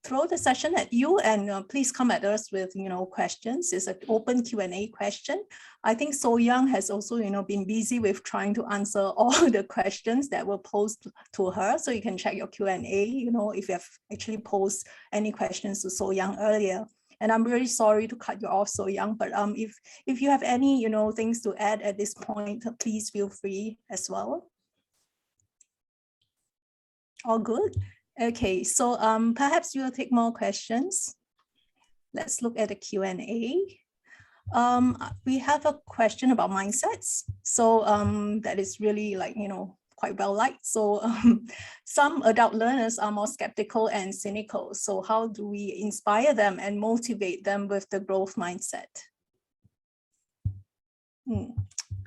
throw the session at you, and please come at us with, questions. It's an open Q&A question. I think So Young has also, been busy with trying to answer all the questions that were posed to her. So you can check your Q&A, if you have actually posed any questions to So Young earlier. And I'm really sorry to cut you off, So Young, but if you have any, things to add at this point, please feel free as well. All good. Okay, so perhaps we'll take more questions. Let's look at the Q&A. We have a question about mindsets. So that is really quite well liked. So some adult learners are more skeptical and cynical. So how do we inspire them and motivate them with the growth mindset?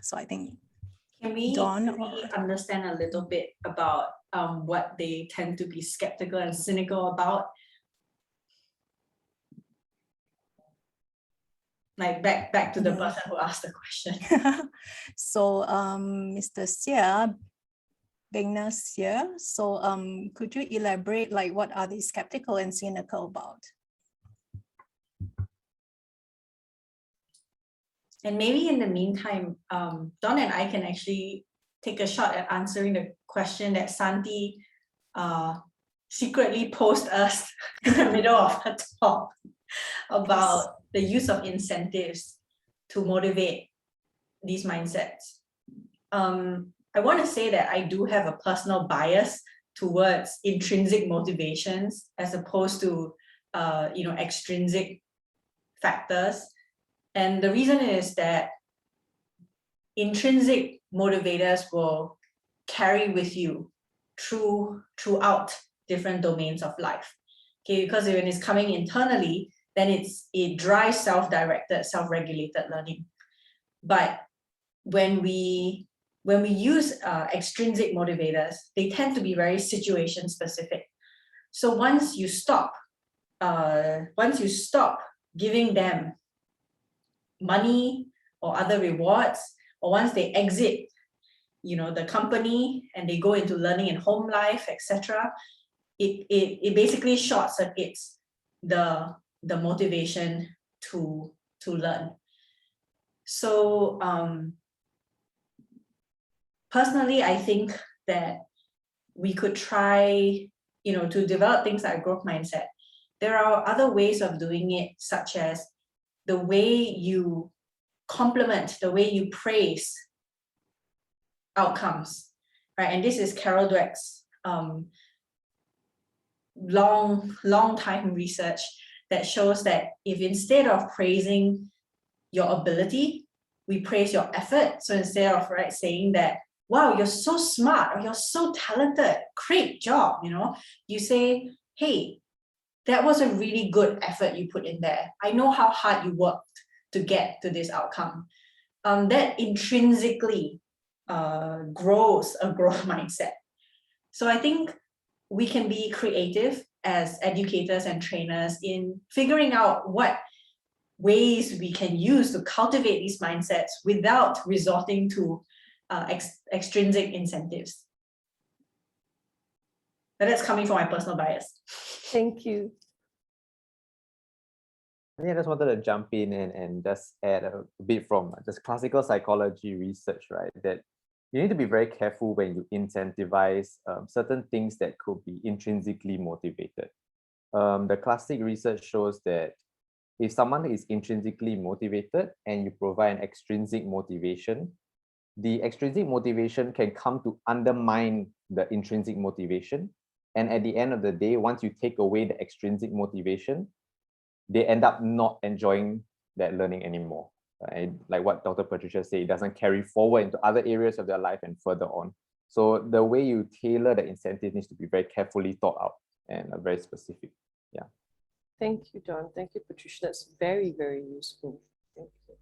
So I think Can we Dawn, understand a little bit about what they tend to be skeptical and cynical about? Like back to the person who asked the question. So Mr. Xia, Bingna Xia, so could you elaborate, what are they skeptical and cynical about? And maybe in the meantime, Dawn and I can actually take a shot at answering the question that Santhi secretly posed us in the middle of her talk about the use of incentives to motivate these mindsets. I want to say that I do have a personal bias towards intrinsic motivations as opposed to extrinsic factors. And the reason is that intrinsic motivators will carry with you throughout different domains of life. Okay, because when it's coming internally, then it drives self-directed, self-regulated learning. But when we use extrinsic motivators, they tend to be very situation specific. So once you stop giving them money or other rewards, or once they exit the company and they go into learning and home life, etc., it basically short circuits the motivation to learn. So personally, I think that we could try to develop things like a growth mindset. There are other ways of doing it, such as the way you compliment, the way you praise outcomes, right? And this is Carol Dweck's long time research that shows that if instead of praising your ability, we praise your effort. So instead of saying that, wow, you're so smart, or you're so talented, great job, you say, hey, that was a really good effort you put in there. I know how hard you worked to get to this outcome. That intrinsically grows a growth mindset. So I think we can be creative as educators and trainers in figuring out what ways we can use to cultivate these mindsets without resorting to extrinsic incentives. But that's coming from my personal bias. Thank you. I just wanted to jump in and just add a bit from just classical psychology research, right? That you need to be very careful when you incentivize certain things that could be intrinsically motivated. The classic research shows that if someone is intrinsically motivated and you provide an extrinsic motivation, the extrinsic motivation can come to undermine the intrinsic motivation. And at the end of the day, once you take away the extrinsic motivation, they end up not enjoying that learning anymore. Right? Like what Dr. Patricia said, it doesn't carry forward into other areas of their life and further on. So the way you tailor the incentive needs to be very carefully thought out and very specific. Yeah. Thank you, Dawn. Thank you, Patricia. That's very, very useful. Thank you.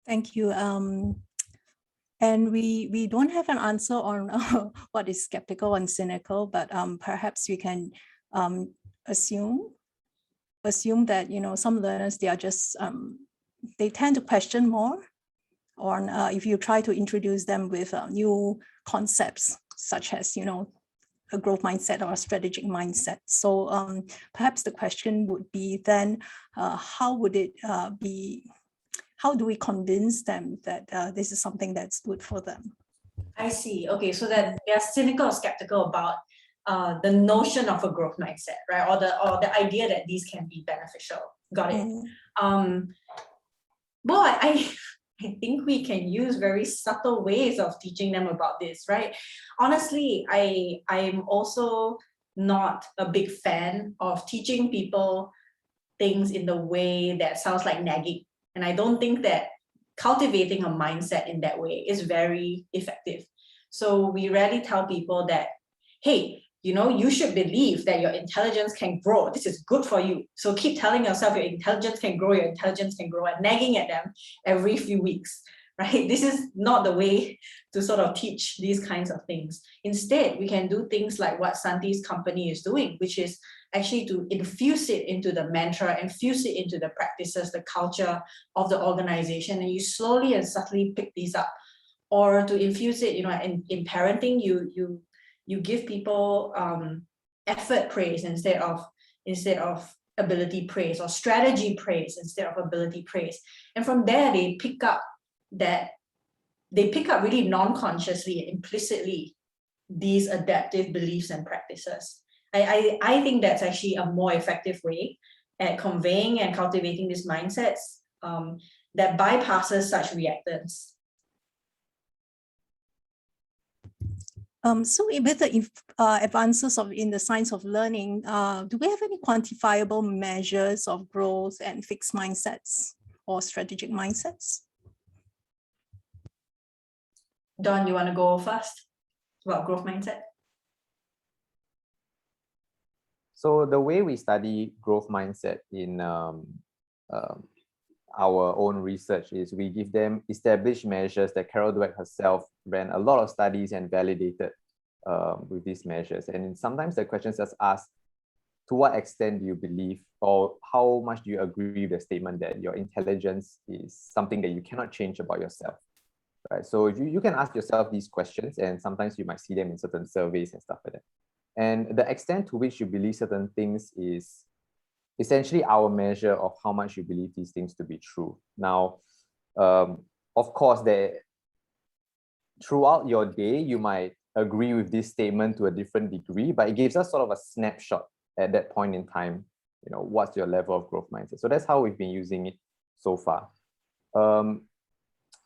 Thank you. And we don't have an answer on what is skeptical and cynical, but perhaps we can assume that some learners, they are just they tend to question more on if you try to introduce them with new concepts, such as a growth mindset or a strategic mindset. So perhaps the question would be then, how would it be? How do we convince them that this is something that's good for them? I see. Okay, so that they're cynical or skeptical about the notion of a growth mindset, right? Or the idea that these can be beneficial. Got it. Boy, I think we can use very subtle ways of teaching them about this, right? Honestly, I'm also not a big fan of teaching people things in the way that sounds like nagging. And I don't think that cultivating a mindset in that way is very effective. So we rarely tell people that, hey, you know, you should believe that your intelligence can grow. This is good for you. So keep telling yourself your intelligence can grow, your intelligence can grow, and nagging at them every few weeks, right? This is not the way to sort of teach these kinds of things. Instead, we can do things like what Santhi's company is doing, which is actually to infuse it into the mantra, infuse it into the practices, the culture of the organization, and you slowly and subtly pick these up. Or to infuse it, you know, in parenting, you give people effort praise instead of ability praise, or strategy praise instead of ability praise. And from there, they pick up really non-consciously, implicitly, these adaptive beliefs and practices. I think that's actually a more effective way at conveying and cultivating these mindsets that bypasses such reactance. So with the advances in the science of learning, do we have any quantifiable measures of growth and fixed mindsets or strategic mindsets? Don, you want to go first about growth mindset? So the way we study growth mindset in our own research is we give them established measures that Carol Dweck herself ran a lot of studies and validated with these measures. And sometimes the questions just ask, to what extent do you believe, or how much do you agree with the statement that your intelligence is something that you cannot change about yourself? Right? So you can ask yourself these questions, and sometimes you might see them in certain surveys and stuff like that. And the extent to which you believe certain things is essentially our measure of how much you believe these things to be true. Now, of course, throughout your day, you might agree with this statement to a different degree, but it gives us sort of a snapshot at that point in time, you know, what's your level of growth mindset. So that's how we've been using it so far.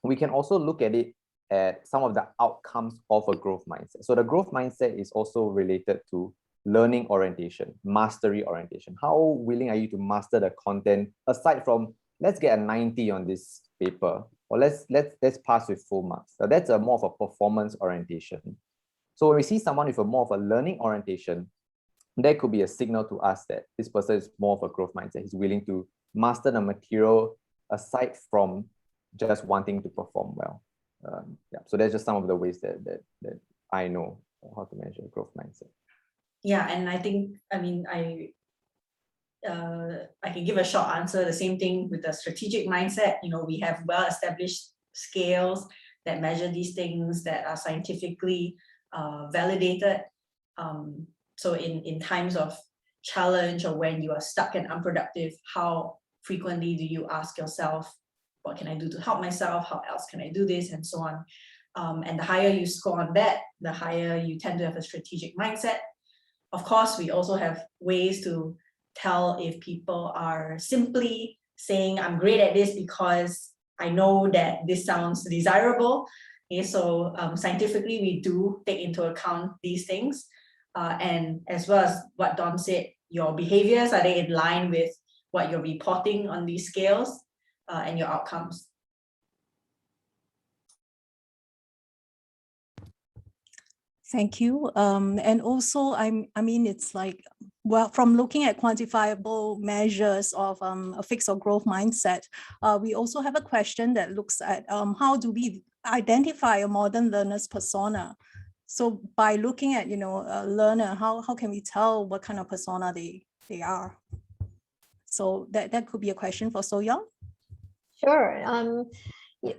We can also look at it at some of the outcomes of a growth mindset. So the growth mindset is also related to learning orientation, mastery orientation. How willing are you to master the content aside from, let's get a 90 on this paper, or let's pass with full marks. So that's more of a performance orientation. So when we see someone with more of a learning orientation, that could be a signal to us that this person is more of a growth mindset. He's willing to master the material aside from just wanting to perform well. Yeah, so that's just some of the ways that I know how to measure growth mindset. Yeah, and I think, I mean, I can give a short answer. The same thing with the strategic mindset. You know, we have well-established scales that measure these things that are scientifically validated. So in times of challenge, or when you are stuck and unproductive, how frequently do you ask yourself, what can I do to help myself? How else can I do this? And so on. And the higher you score on that, the higher you tend to have a strategic mindset. Of course, we also have ways to tell if people are simply saying, I'm great at this because I know that this sounds desirable. Okay, so scientifically, we do take into account these things. And as well as what Don said, your behaviors, are they in line with what you're reporting on these scales and your outcomes? Thank you. And also, I mean, it's like, well, from looking at quantifiable measures of a fixed or growth mindset, we also have a question that looks at how do we identify a modern learner's persona? So by looking at, you know, a learner, how can we tell what kind of persona they are? So that could be a question for So Young. Sure.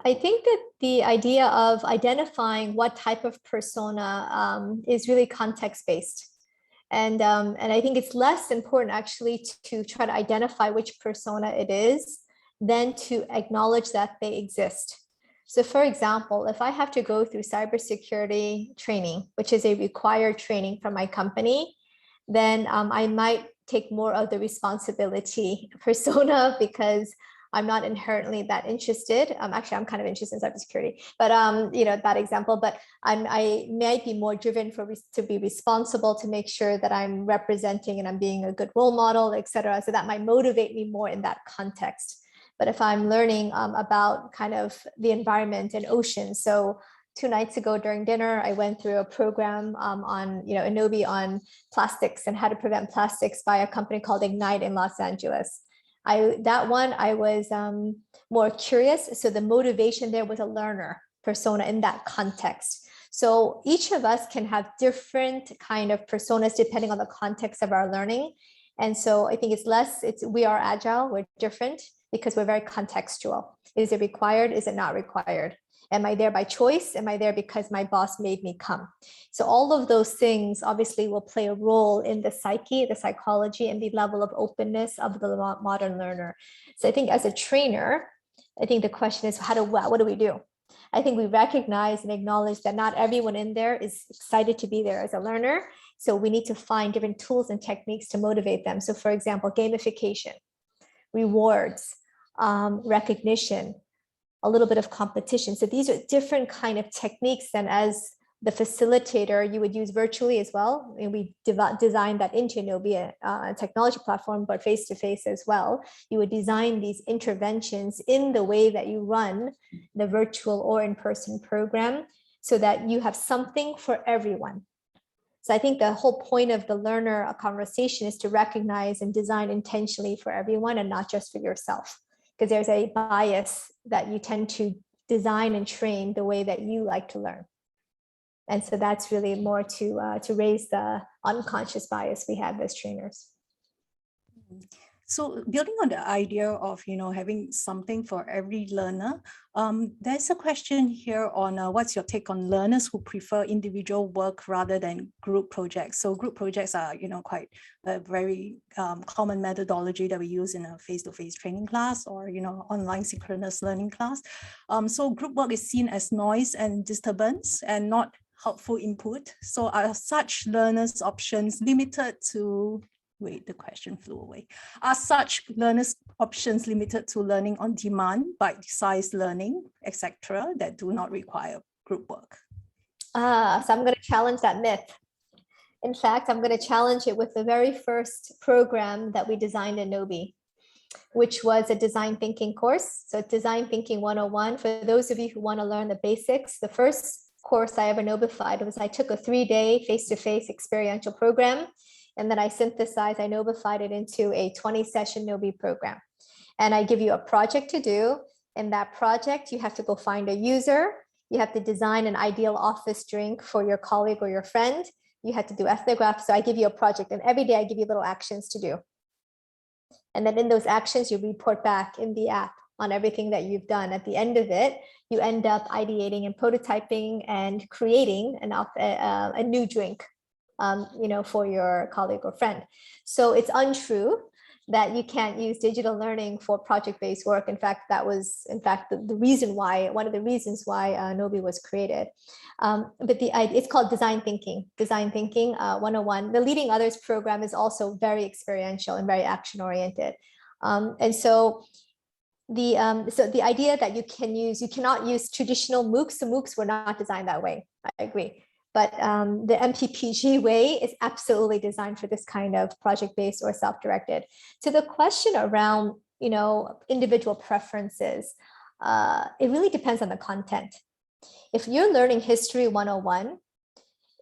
I think that the idea of identifying what type of persona is really context-based. And I think it's less important actually to try to identify which persona it is than to acknowledge that they exist. So for example, if I have to go through cybersecurity training, which is a required training from my company, then I might take more of the responsibility persona because I'm not inherently that interested. Actually, I'm kind of interested in cybersecurity, but you know, that example, but I might be more driven to be responsible, to make sure that I'm representing and I'm being a good role model, etc. So that might motivate me more in that context. But if I'm learning about kind of the environment and oceans, so 2 nights ago during dinner, I went through a program on, you know, Gnowbe on plastics and how to prevent plastics by a company called Ignite in Los Angeles. That one, I was more curious. So the motivation there was a learner persona in that context. So each of us can have different kind of personas depending on the context of our learning. And so I think we are agile, we're different because we're very contextual. Is it required? Is it not required? Am I there by choice? Am I there because my boss made me come? So all of those things obviously will play a role in the psyche, the psychology, and the level of openness of the modern learner. So I think as a trainer, I think the question is, what do we do? I think we recognize and acknowledge that not everyone in there is excited to be there as a learner. So we need to find different tools and techniques to motivate them. So for example, gamification, rewards, recognition, a little bit of competition. So these are different kind of techniques than as the facilitator you would use virtually as well. And we designed that into Gnowbe, a technology platform, but face-to-face as well. You would design these interventions in the way that you run the virtual or in-person program so that you have something for everyone. So I think the whole point of the learner conversation is to recognize and design intentionally for everyone and not just for yourself, because there's a bias that you tend to design and train the way that you like to learn. And so that's really more to raise the unconscious bias we have as trainers. So building on the idea of, you know, having something for every learner, there's a question here on what's your take on learners who prefer individual work rather than group projects? So group projects are, you know, quite a very common methodology that we use in a face-to-face training class or, you know, online synchronous learning class. So group work is seen as noise and disturbance and not helpful input. So are such learners' options limited to the question flew away. Are such learners' options limited to learning on demand, bite-sized learning, etc., that do not require group work? So I'm going to challenge that myth. In fact, I'm going to challenge it with the very first program that we designed in Gnowbe, which was a design thinking course. So Design Thinking 101. For those of you who want to learn the basics, the first course I ever Gnowbified was I took a 3-day face-to-face experiential program. And then I Gnowbified it into a 20-session Gnowbe program. And I give you a project to do. In that project, you have to go find a user. You have to design an ideal office drink for your colleague or your friend. You have to do ethnograph. So I give you a project, and every day I give you little actions to do. And then in those actions, you report back in the app on everything that you've done. At the end of it, you end up ideating and prototyping and creating a new drink. You know, for your colleague or friend. So it's untrue that you can't use digital learning for project-based work. In fact, that was, the reason why, one of the reasons why Gnowbe was created. But it's called Design Thinking 101. The Leading Others program is also very experiential and very action-oriented. And so the idea that you cannot use traditional MOOCs. So MOOCs were not designed that way. I agree. But the MPPG way is absolutely designed for this kind of project-based or self-directed. So the question around, you know, individual preferences, it really depends on the content. If you're learning History 101,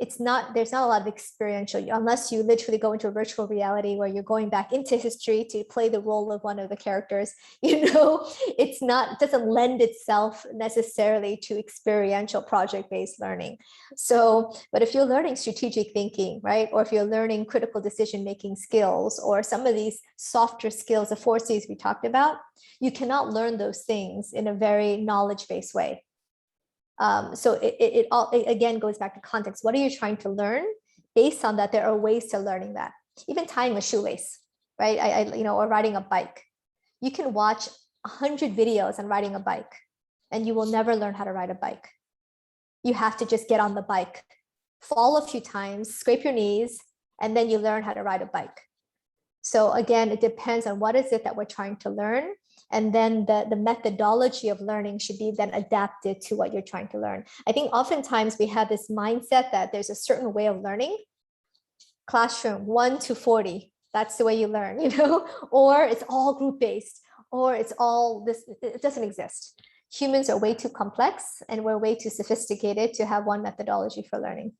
there's not a lot of experiential, unless you literally go into virtual reality where you're going back into history to play the role of one of the characters. It doesn't lend itself necessarily to experiential project-based learning. So, but if you're learning strategic thinking, right, or if you're learning critical decision-making skills, or some of these softer skills, the 4 C's we talked about, you cannot learn those things in a very knowledge-based way. So it again goes back to context. What are you trying to learn? Based on that, there are ways to learning that. Even tying a shoelace, right? Or riding a bike. You can watch 100 videos on riding a bike, and you will never learn how to ride a bike. You have to just get on the bike, fall a few times, scrape your knees, and then you learn how to ride a bike. So again, it depends on what is it that we're trying to learn. And then the methodology of learning should be then adapted to what you're trying to learn. I think oftentimes we have this mindset that there's a certain way of learning. Classroom 1 to 40, that's the way you learn, or it's all group-based, or it's all this. It doesn't exist. Humans are way too complex, and we're way too sophisticated to have one methodology for learning.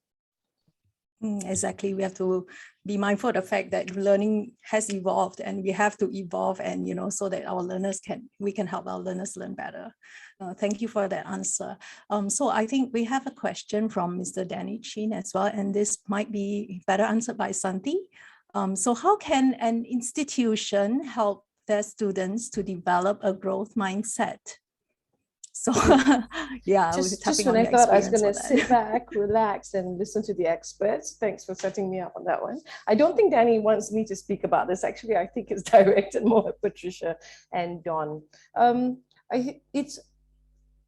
Exactly. We have to be mindful of the fact that learning has evolved, and we have to evolve, and so that our learners we can help our learners learn better. Thank you for that answer. So I think we have a question from Mr. Danny Chin as well, and this might be better answered by Santhi. So how can an institution help their students to develop a growth mindset? So yeah, just when I thought I was going to sit back, relax, and listen to the experts. Thanks for setting me up on that one. I don't think Danny wants me to speak about this. Actually, I think it's directed more at Patricia and Dawn. It's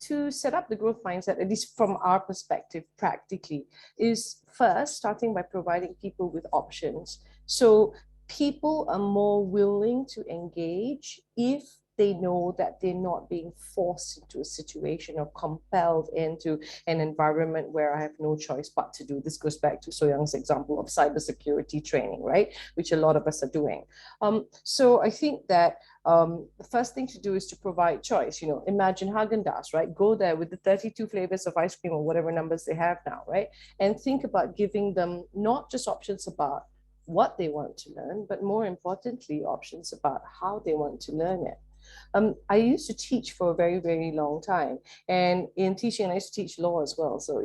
to set up the growth mindset, at least from our perspective, practically, is first starting by providing people with options. So people are more willing to engage if they know that they're not being forced into a situation or compelled into an environment where I have no choice but to do. This goes back to So-Young's example of cybersecurity training, right? Which a lot of us are doing. So I think that the first thing to do is to provide choice. Imagine Haagen-Dazs, right? Go there with the 32 flavors of ice cream or whatever numbers they have now, right? And think about giving them not just options about what they want to learn, but more importantly, options about how they want to learn it. I used to teach for a very, very long time, and in teaching, I used to teach law as well. So,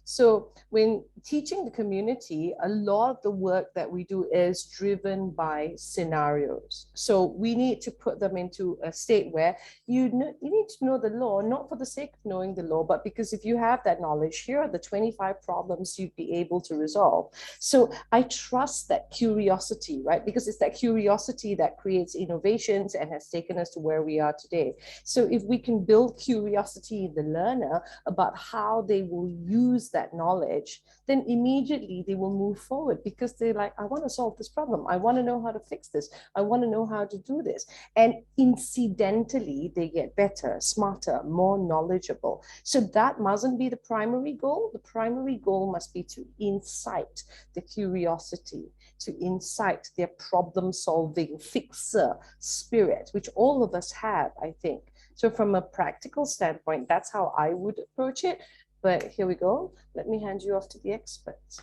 so when teaching the community, a lot of the work that we do is driven by scenarios. So we need to put them into a state where you need to know the law, not for the sake of knowing the law, but because if you have that knowledge, here are the 25 problems you'd be able to resolve. So I trust that curiosity, right? Because it's that curiosity that creates innovations and has taken us to where we are today. So if we can build curiosity in the learner about how they will use that knowledge, then immediately they will move forward, because they're like, I want to solve this problem. I want to know how to fix this. I want to know how to do this. And incidentally, they get better, smarter, more knowledgeable. So that mustn't be the primary goal. The primary goal must be to incite the curiosity, to incite their problem-solving fixer spirit, which all of us have, I think. So from a practical standpoint, that's how I would approach it. But here we go. Let me hand you off to the experts.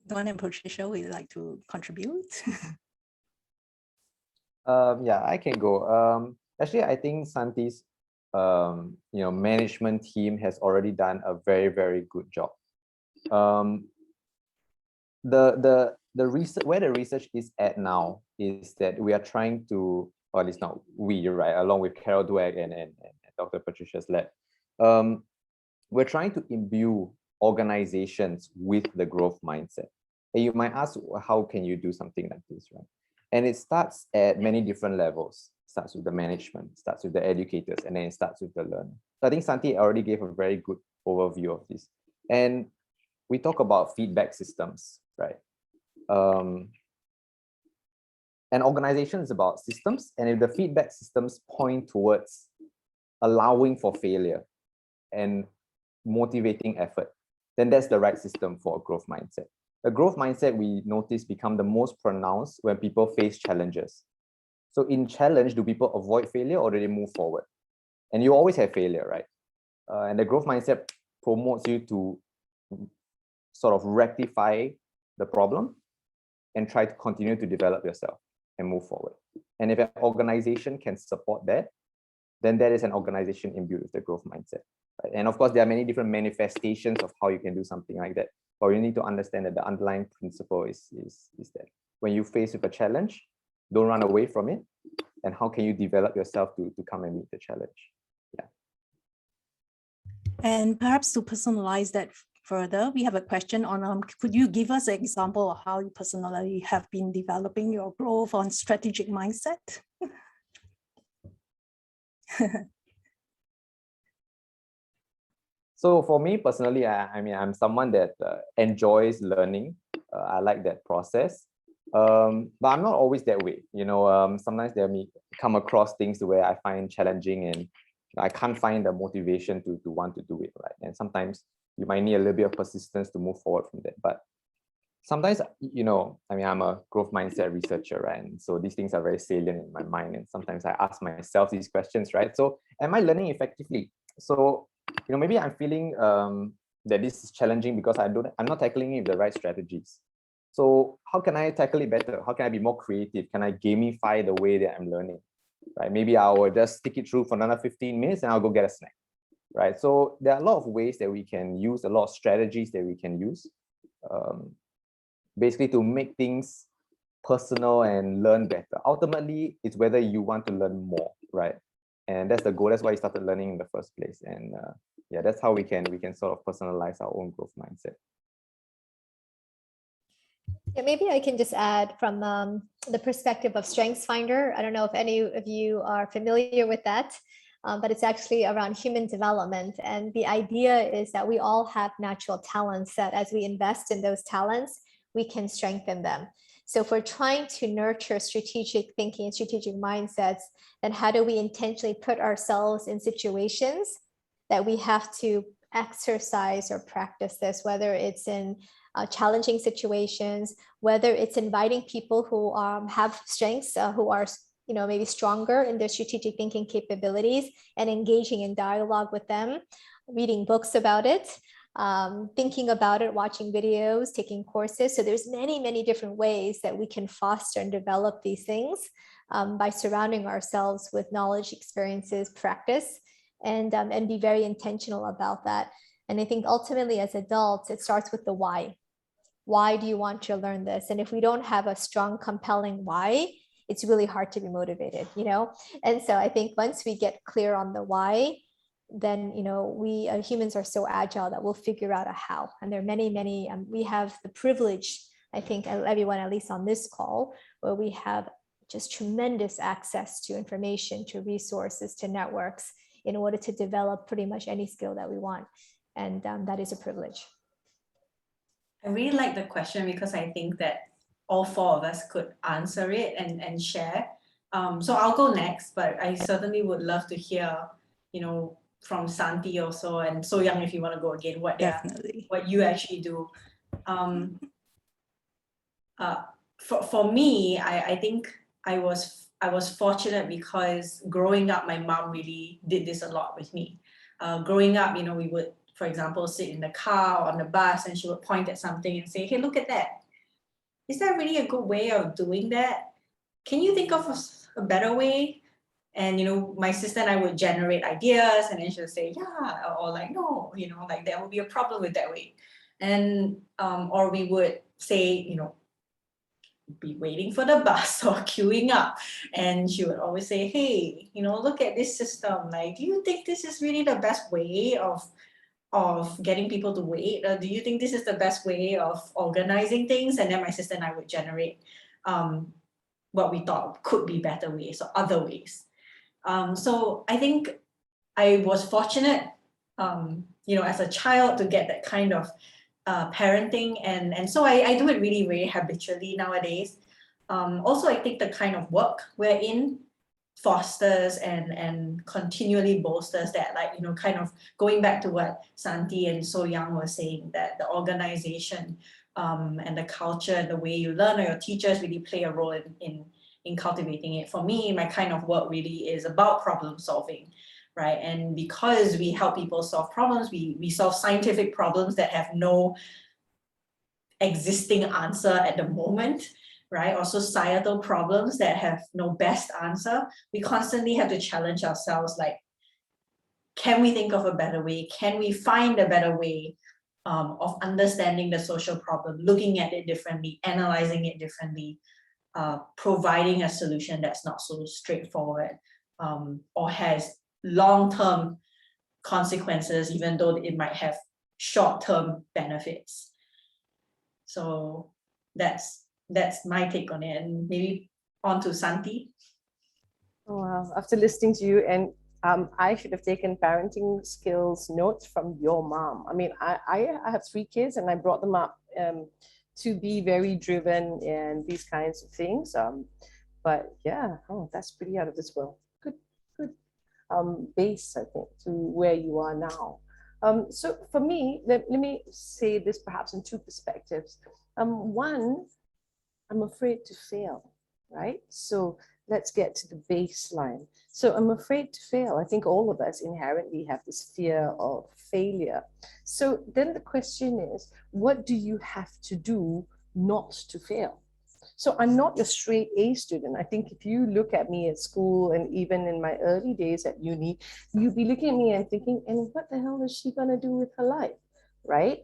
Dawn and Patricia, would you like to contribute? Yeah, I can go. Actually, I think Santhi's management team has already done a very, very good job. The research, where the research is at now, is that we are trying to, or at least not we, right, along with Carol Dweck and Dr. Patricia's lab, we're trying to imbue organizations with the growth mindset. And you might ask, how can you do something like this, right? And it starts at many different levels. It starts with the management, starts with the educators, and then it starts with the learner. So I think Santhi already gave a very good overview of this. And we talk about feedback systems, right? An organization is about systems, and if the feedback systems point towards allowing for failure and motivating effort, then that's the right system for a growth mindset. The growth mindset, we notice, become the most pronounced when people face challenges. So in challenge, do people avoid failure or do they move forward? And you always have failure, right? And the growth mindset promotes you to sort of rectify the problem and try to continue to develop yourself and move forward. And if an organization can support that, then that is an organization imbued with the growth mindset. Right? And of course, there are many different manifestations of how you can do something like that. But you need to understand that the underlying principle is that when you face with a challenge, don't run away from it. And how can you develop yourself to come and meet the challenge? Yeah. And perhaps to personalize that further, we have a question on, could you give us an example of how you personally have been developing your growth on strategic mindset? So for me personally, I mean, I'm someone that enjoys learning. I like that process. But I'm not always that way. You know, sometimes there may come across things where I find challenging and I can't find the motivation to want to do it, right? And sometimes you might need a little bit of persistence to move forward from that. But sometimes, you know, I mean, I'm a growth mindset researcher, right? And so these things are very salient in my mind. And sometimes I ask myself these questions, right? So am I learning effectively? So, you know, maybe I'm feeling that this is challenging because I'm not tackling it with the right strategies. So how can I tackle it better? How can I be more creative? Can I gamify the way that I'm learning? Right? Maybe I will just stick it through for another 15 minutes and I'll go get a snack. Right? So there are a lot of ways that we can use, a lot of strategies that we can use, basically to make things personal and learn better. Ultimately, it's whether you want to learn more, right? And that's the goal. That's why you started learning in the first place. And yeah, that's how we can sort of personalize our own growth mindset. Yeah, maybe I can just add from the perspective of StrengthsFinder. I don't know if any of you are familiar with that, but it's actually around human development. And the idea is that we all have natural talents that as we invest in those talents, we can strengthen them. So if we're trying to nurture strategic thinking and strategic mindsets, then how do we intentionally put ourselves in situations that we have to exercise or practice this, whether it's in challenging situations, whether it's inviting people who have strengths, who are maybe stronger in their strategic thinking capabilities, and engaging in dialogue with them, reading books about it, thinking about it, watching videos, taking courses. So there's many different ways that we can foster and develop these things by surrounding ourselves with knowledge, experiences, practice, and be very intentional about that. And I think ultimately as adults, it starts with the why. Why do you want to learn this? And if we don't have a strong, compelling why, it's really hard to be motivated, you know? And so I think once we get clear on the why, then, you know, we humans are so agile that we'll figure out a how. And there are many, we have the privilege, I think everyone, at least on this call, where we have just tremendous access to information, to resources, to networks in order to develop pretty much any skill that we want. And that is a privilege. I really like the question because I think that all four of us could answer it and share. So I'll go next, but I certainly would love to hear, you know, from Santhi also, and So Young, if you want to go again, what you actually do. For me, I think I was fortunate because growing up, my mom really did this a lot with me. Growing up, you know, we would, for example, sit in the car or on the bus and she would point at something and say, hey, look at that. Is that really a good way of doing that? Can you think of a better way? And, you know, my sister and I would generate ideas and then she would say, yeah, or like, no, you know, like there will be a problem with that way. And, or we would say, you know, be waiting for the bus or queuing up. And she would always say, hey, you know, look at this system. Like, do you think this is really the best way of getting people to wait? Or do you think this is the best way of organizing things? And then my sister and I would generate what we thought could be better ways or other ways. So I think I was fortunate, you know, as a child to get that kind of parenting. And so I do it really, really habitually nowadays. Also, I think the kind of work we're in fosters and continually bolsters that, like, you know, kind of going back to what Santhi and So Young were saying, that the organization and the culture and the way you learn, or your teachers really play a role in cultivating it. For me, my kind of work really is about problem solving, right? And because we help people solve problems, we solve scientific problems that have no existing answer at the moment, right? Or societal problems that have no best answer. We constantly have to challenge ourselves, like, can we think of a better way? Can we find a better way of understanding the social problem, looking at it differently, analyzing it differently, providing a solution that's not so straightforward, or has long-term consequences, even though it might have short-term benefits. So that's my take on it. And maybe on to Santhi. Oh, wow. After listening to you, and I should have taken parenting skills notes from your mom. I mean, I have 3 kids and I brought them up to be very driven and these kinds of things. But yeah, oh, that's pretty out of this world. Good base, I think, to where you are now. So for me, let me say this perhaps in 2 perspectives. One, I'm afraid to fail, right? So let's get to the baseline. So I'm afraid to fail. I think all of us inherently have this fear of failure. So then the question is, what do you have to do not to fail? So I'm not your straight A student. I think if you look at me at school and even in my early days at uni, you'd be looking at me and thinking, and what the hell is she gonna do with her life, right?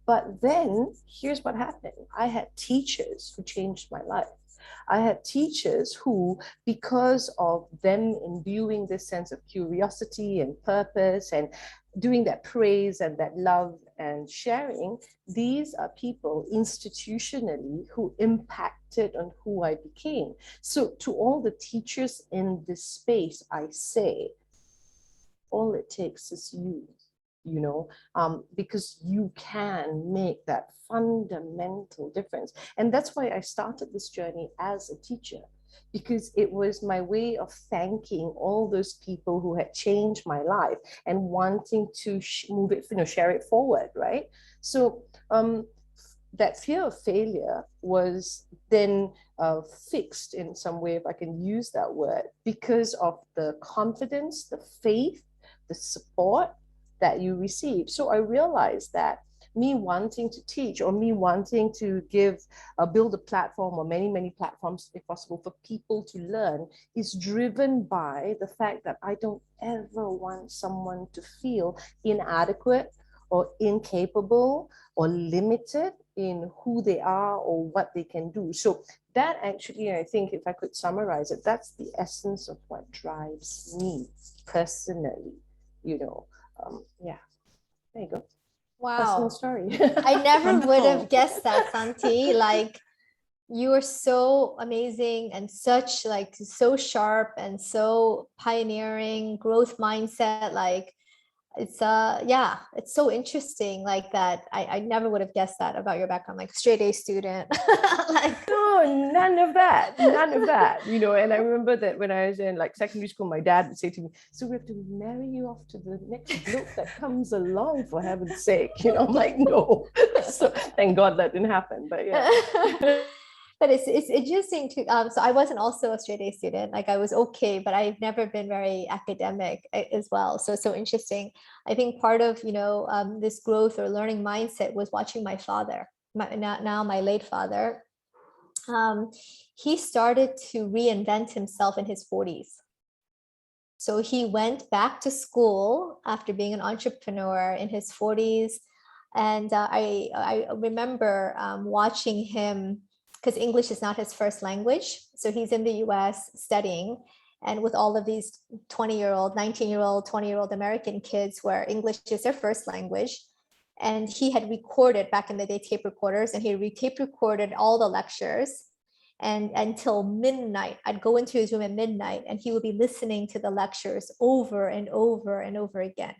But then here's what happened. I had teachers who changed my life. I had teachers who, because of them imbuing this sense of curiosity and purpose and doing that praise and that love and sharing, these are people institutionally who impacted on who I became. So to all the teachers in this space, I say, all it takes is you know, because you can make that fundamental difference. And that's why I started this journey as a teacher, because it was my way of thanking all those people who had changed my life and wanting to move it, share it forward, right? So that fear of failure was then fixed in some way, if I can use that word, because of the confidence, the faith, the support that you receive. So I realized that me wanting to teach, or me wanting to build a platform, or many platforms if possible, for people to learn, is driven by the fact that I don't ever want someone to feel inadequate or incapable or limited in who they are or what they can do. So that actually, I think, if I could summarize it, that's the essence of what drives me personally, you know. Yeah, there you go. Wow. Personal story. I never would Wonderful. have guessed that, Santhi. Like, you are so amazing and such, like, so sharp and so pioneering, growth mindset. Like, it's yeah, it's so interesting like that. I never would have guessed that about your background, like straight A student. Like, No, none of that, you know. And I remember that when I was in like secondary school, my dad would say to me, so we have to marry you off to the next bloke that comes along, for heaven's sake, you know. I'm like, no. So thank God that didn't happen, but yeah. but it's interesting to so I wasn't also a straight A student. Like, I was okay, but I've never been very academic as well. So it's so interesting. I think part of, you know, this growth or learning mindset was watching my father, now my late father. He started to reinvent himself in his 40s. So he went back to school after being an entrepreneur in his 40s. And I remember watching him, because English is not his first language. So he's in the US studying, and with all of these 20-year-old, 19-year-old, 20-year-old American kids where English is their first language. And he had recorded, back in the day, tape recorders, and he tape recorded all the lectures. And until midnight, I'd go into his room at midnight and he would be listening to the lectures over and over and over again.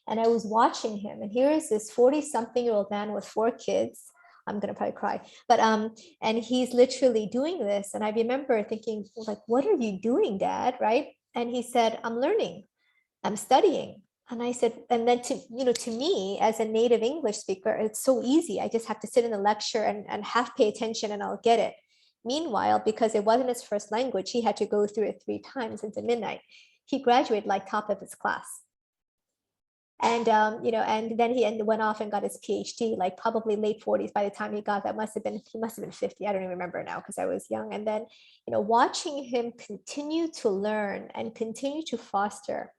And I was watching him, and here is this 40-something-year-old man with 4 kids. I'm gonna probably cry, but and he's literally doing this. And I remember thinking, like, what are you doing, Dad? Right? And he said, I'm learning, I'm studying. And I said, and then to me as a native English speaker, it's so easy. I just have to sit in the lecture and half pay attention and I'll get it. Meanwhile, because it wasn't his first language, he had to go through it 3 times into midnight. he graduated like top of his class. And and then he went off and got his PhD, like probably late 40s. By the time he got that, he must have been 50. I don't even remember now because I was young. And then, watching him continue to learn and continue to foster.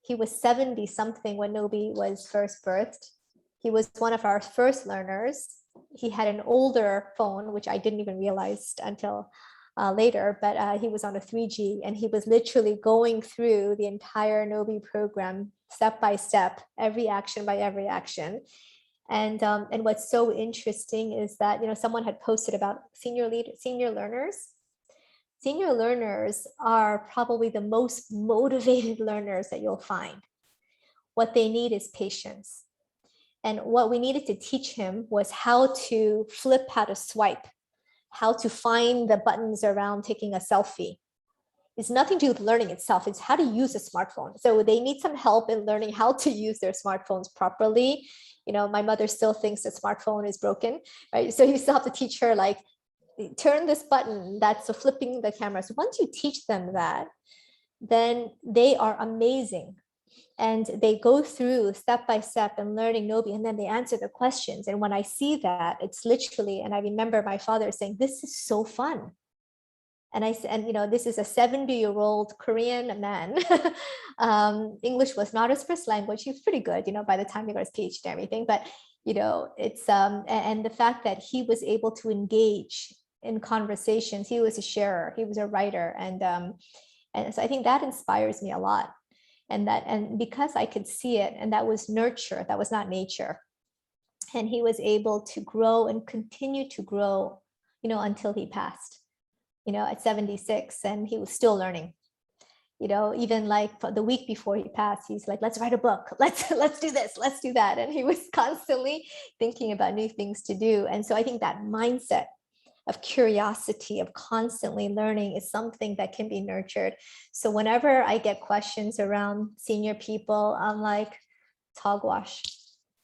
He was 70 something when Gnowbe was first birthed. He was one of our first learners. He had an older phone, which I didn't even realize until later, but he was on a 3G, and he was literally going through the entire Gnowbe program step by step, every action by every action. And what's so interesting is that someone had posted about senior learners. Senior learners are probably the most motivated learners that you'll find. What they need is patience. And what we needed to teach him was how to flip, how to swipe, how to find the buttons around taking a selfie. It's nothing to do with learning itself. It's how to use a smartphone. So they need some help in learning how to use their smartphones properly. My mother still thinks the smartphone is broken, right? So you still have to teach her, like, turn this button, that's so flipping the camera. So once you teach them that, then they are amazing. And they go through step by step and learning Gnowbe, and then they answer the questions. And when I see that, it's literally, and I remember my father saying, this is so fun. And I said, this is a 70-year-old Korean man. English was not his first language. He was pretty good, by the time he got his PhD and everything. But, it's, and the fact that he was able to engage in conversations, he was a sharer, he was a writer. And so I think that inspires me a lot. And because I could see it, and that was nurture, that was not nature. And he was able to grow and continue to grow, until he passed, at 76, and he was still learning. Even like the week before he passed, he's like, let's write a book, let's do this, let's do that. And he was constantly thinking about new things to do. And so I think that mindset of curiosity, of constantly learning, is something that can be nurtured. So whenever I get questions around senior people, I'm like, hogwash.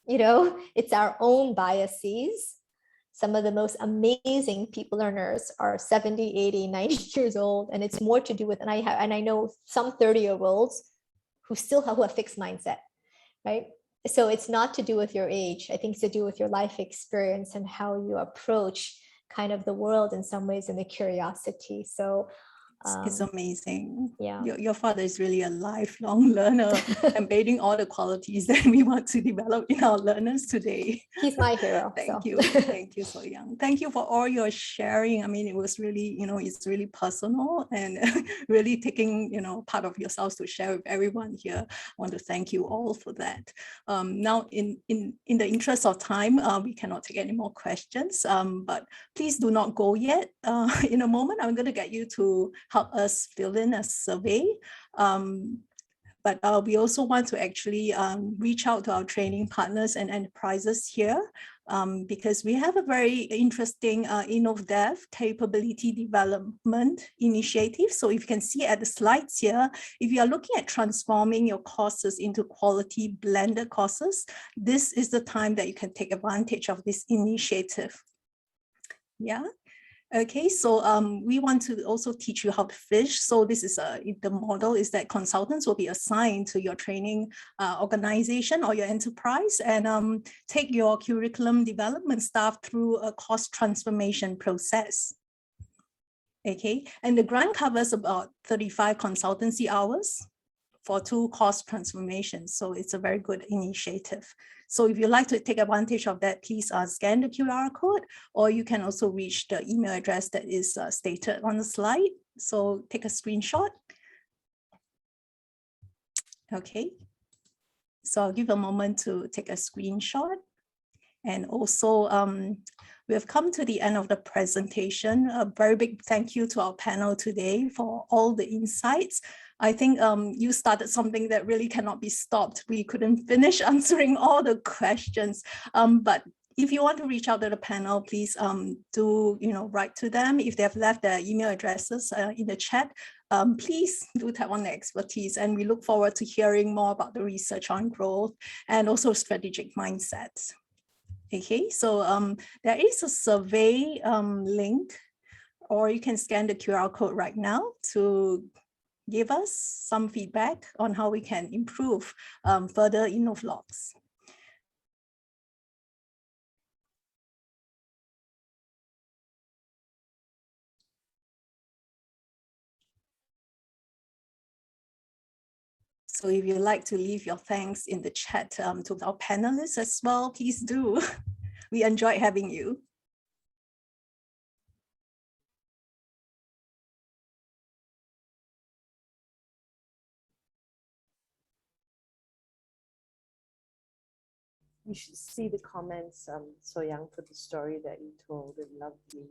It's our own biases. Some of the most amazing people learners are 70, 80, 90 years old. And it's more to do with, and I know some 30-year-olds who have a fixed mindset, right? So it's not to do with your age. I think it's to do with your life experience and how you approach kind of the world in some ways, and the curiosity. So it's amazing. Yeah. Your father is really a lifelong learner, embedding all the qualities that we want to develop in our learners today. He's my hero. Thank you. Thank you, So Young. Thank you for all your sharing. I mean, it was really, it's really personal, and really taking, part of yourselves to share with everyone here. I want to thank you all for that. Now, in the interest of time, we cannot take any more questions, but please do not go yet. In a moment, I'm going to get you to help us fill in a survey. But we also want to actually reach out to our training partners and enterprises here, because we have a very interesting innovDev capability development initiative. So if you can see at the slides here, if you are looking at transforming your courses into quality blended courses, this is the time that you can take advantage of this initiative. Yeah. Okay, so we want to also teach you how to fish. So this is the model is that consultants will be assigned to your training organization or your enterprise, and take your curriculum development staff through a course transformation process. Okay, and the grant covers about 35 consultancy hours for 2 course transformations. So it's a very good initiative. So if you'd like to take advantage of that, please scan the QR code, or you can also reach the email address that is stated on the slide. So take a screenshot. Okay. So I'll give a moment to take a screenshot. And also, we have come to the end of the presentation. A very big thank you to our panel today for all the insights. I think you started something that really cannot be stopped. We couldn't finish answering all the questions, but if you want to reach out to the panel, please do write to them. If they have left their email addresses in the chat, please do tap on their expertise, and we look forward to hearing more about the research on growth and also strategic mindsets. Okay, so there is a survey link, or you can scan the QR code right now to give us some feedback on how we can improve further innovLogues. So if you'd like to leave your thanks in the chat to our panelists as well, please do. We enjoyed having you. You should see the comments, So Young, for the story that you told. It lovely.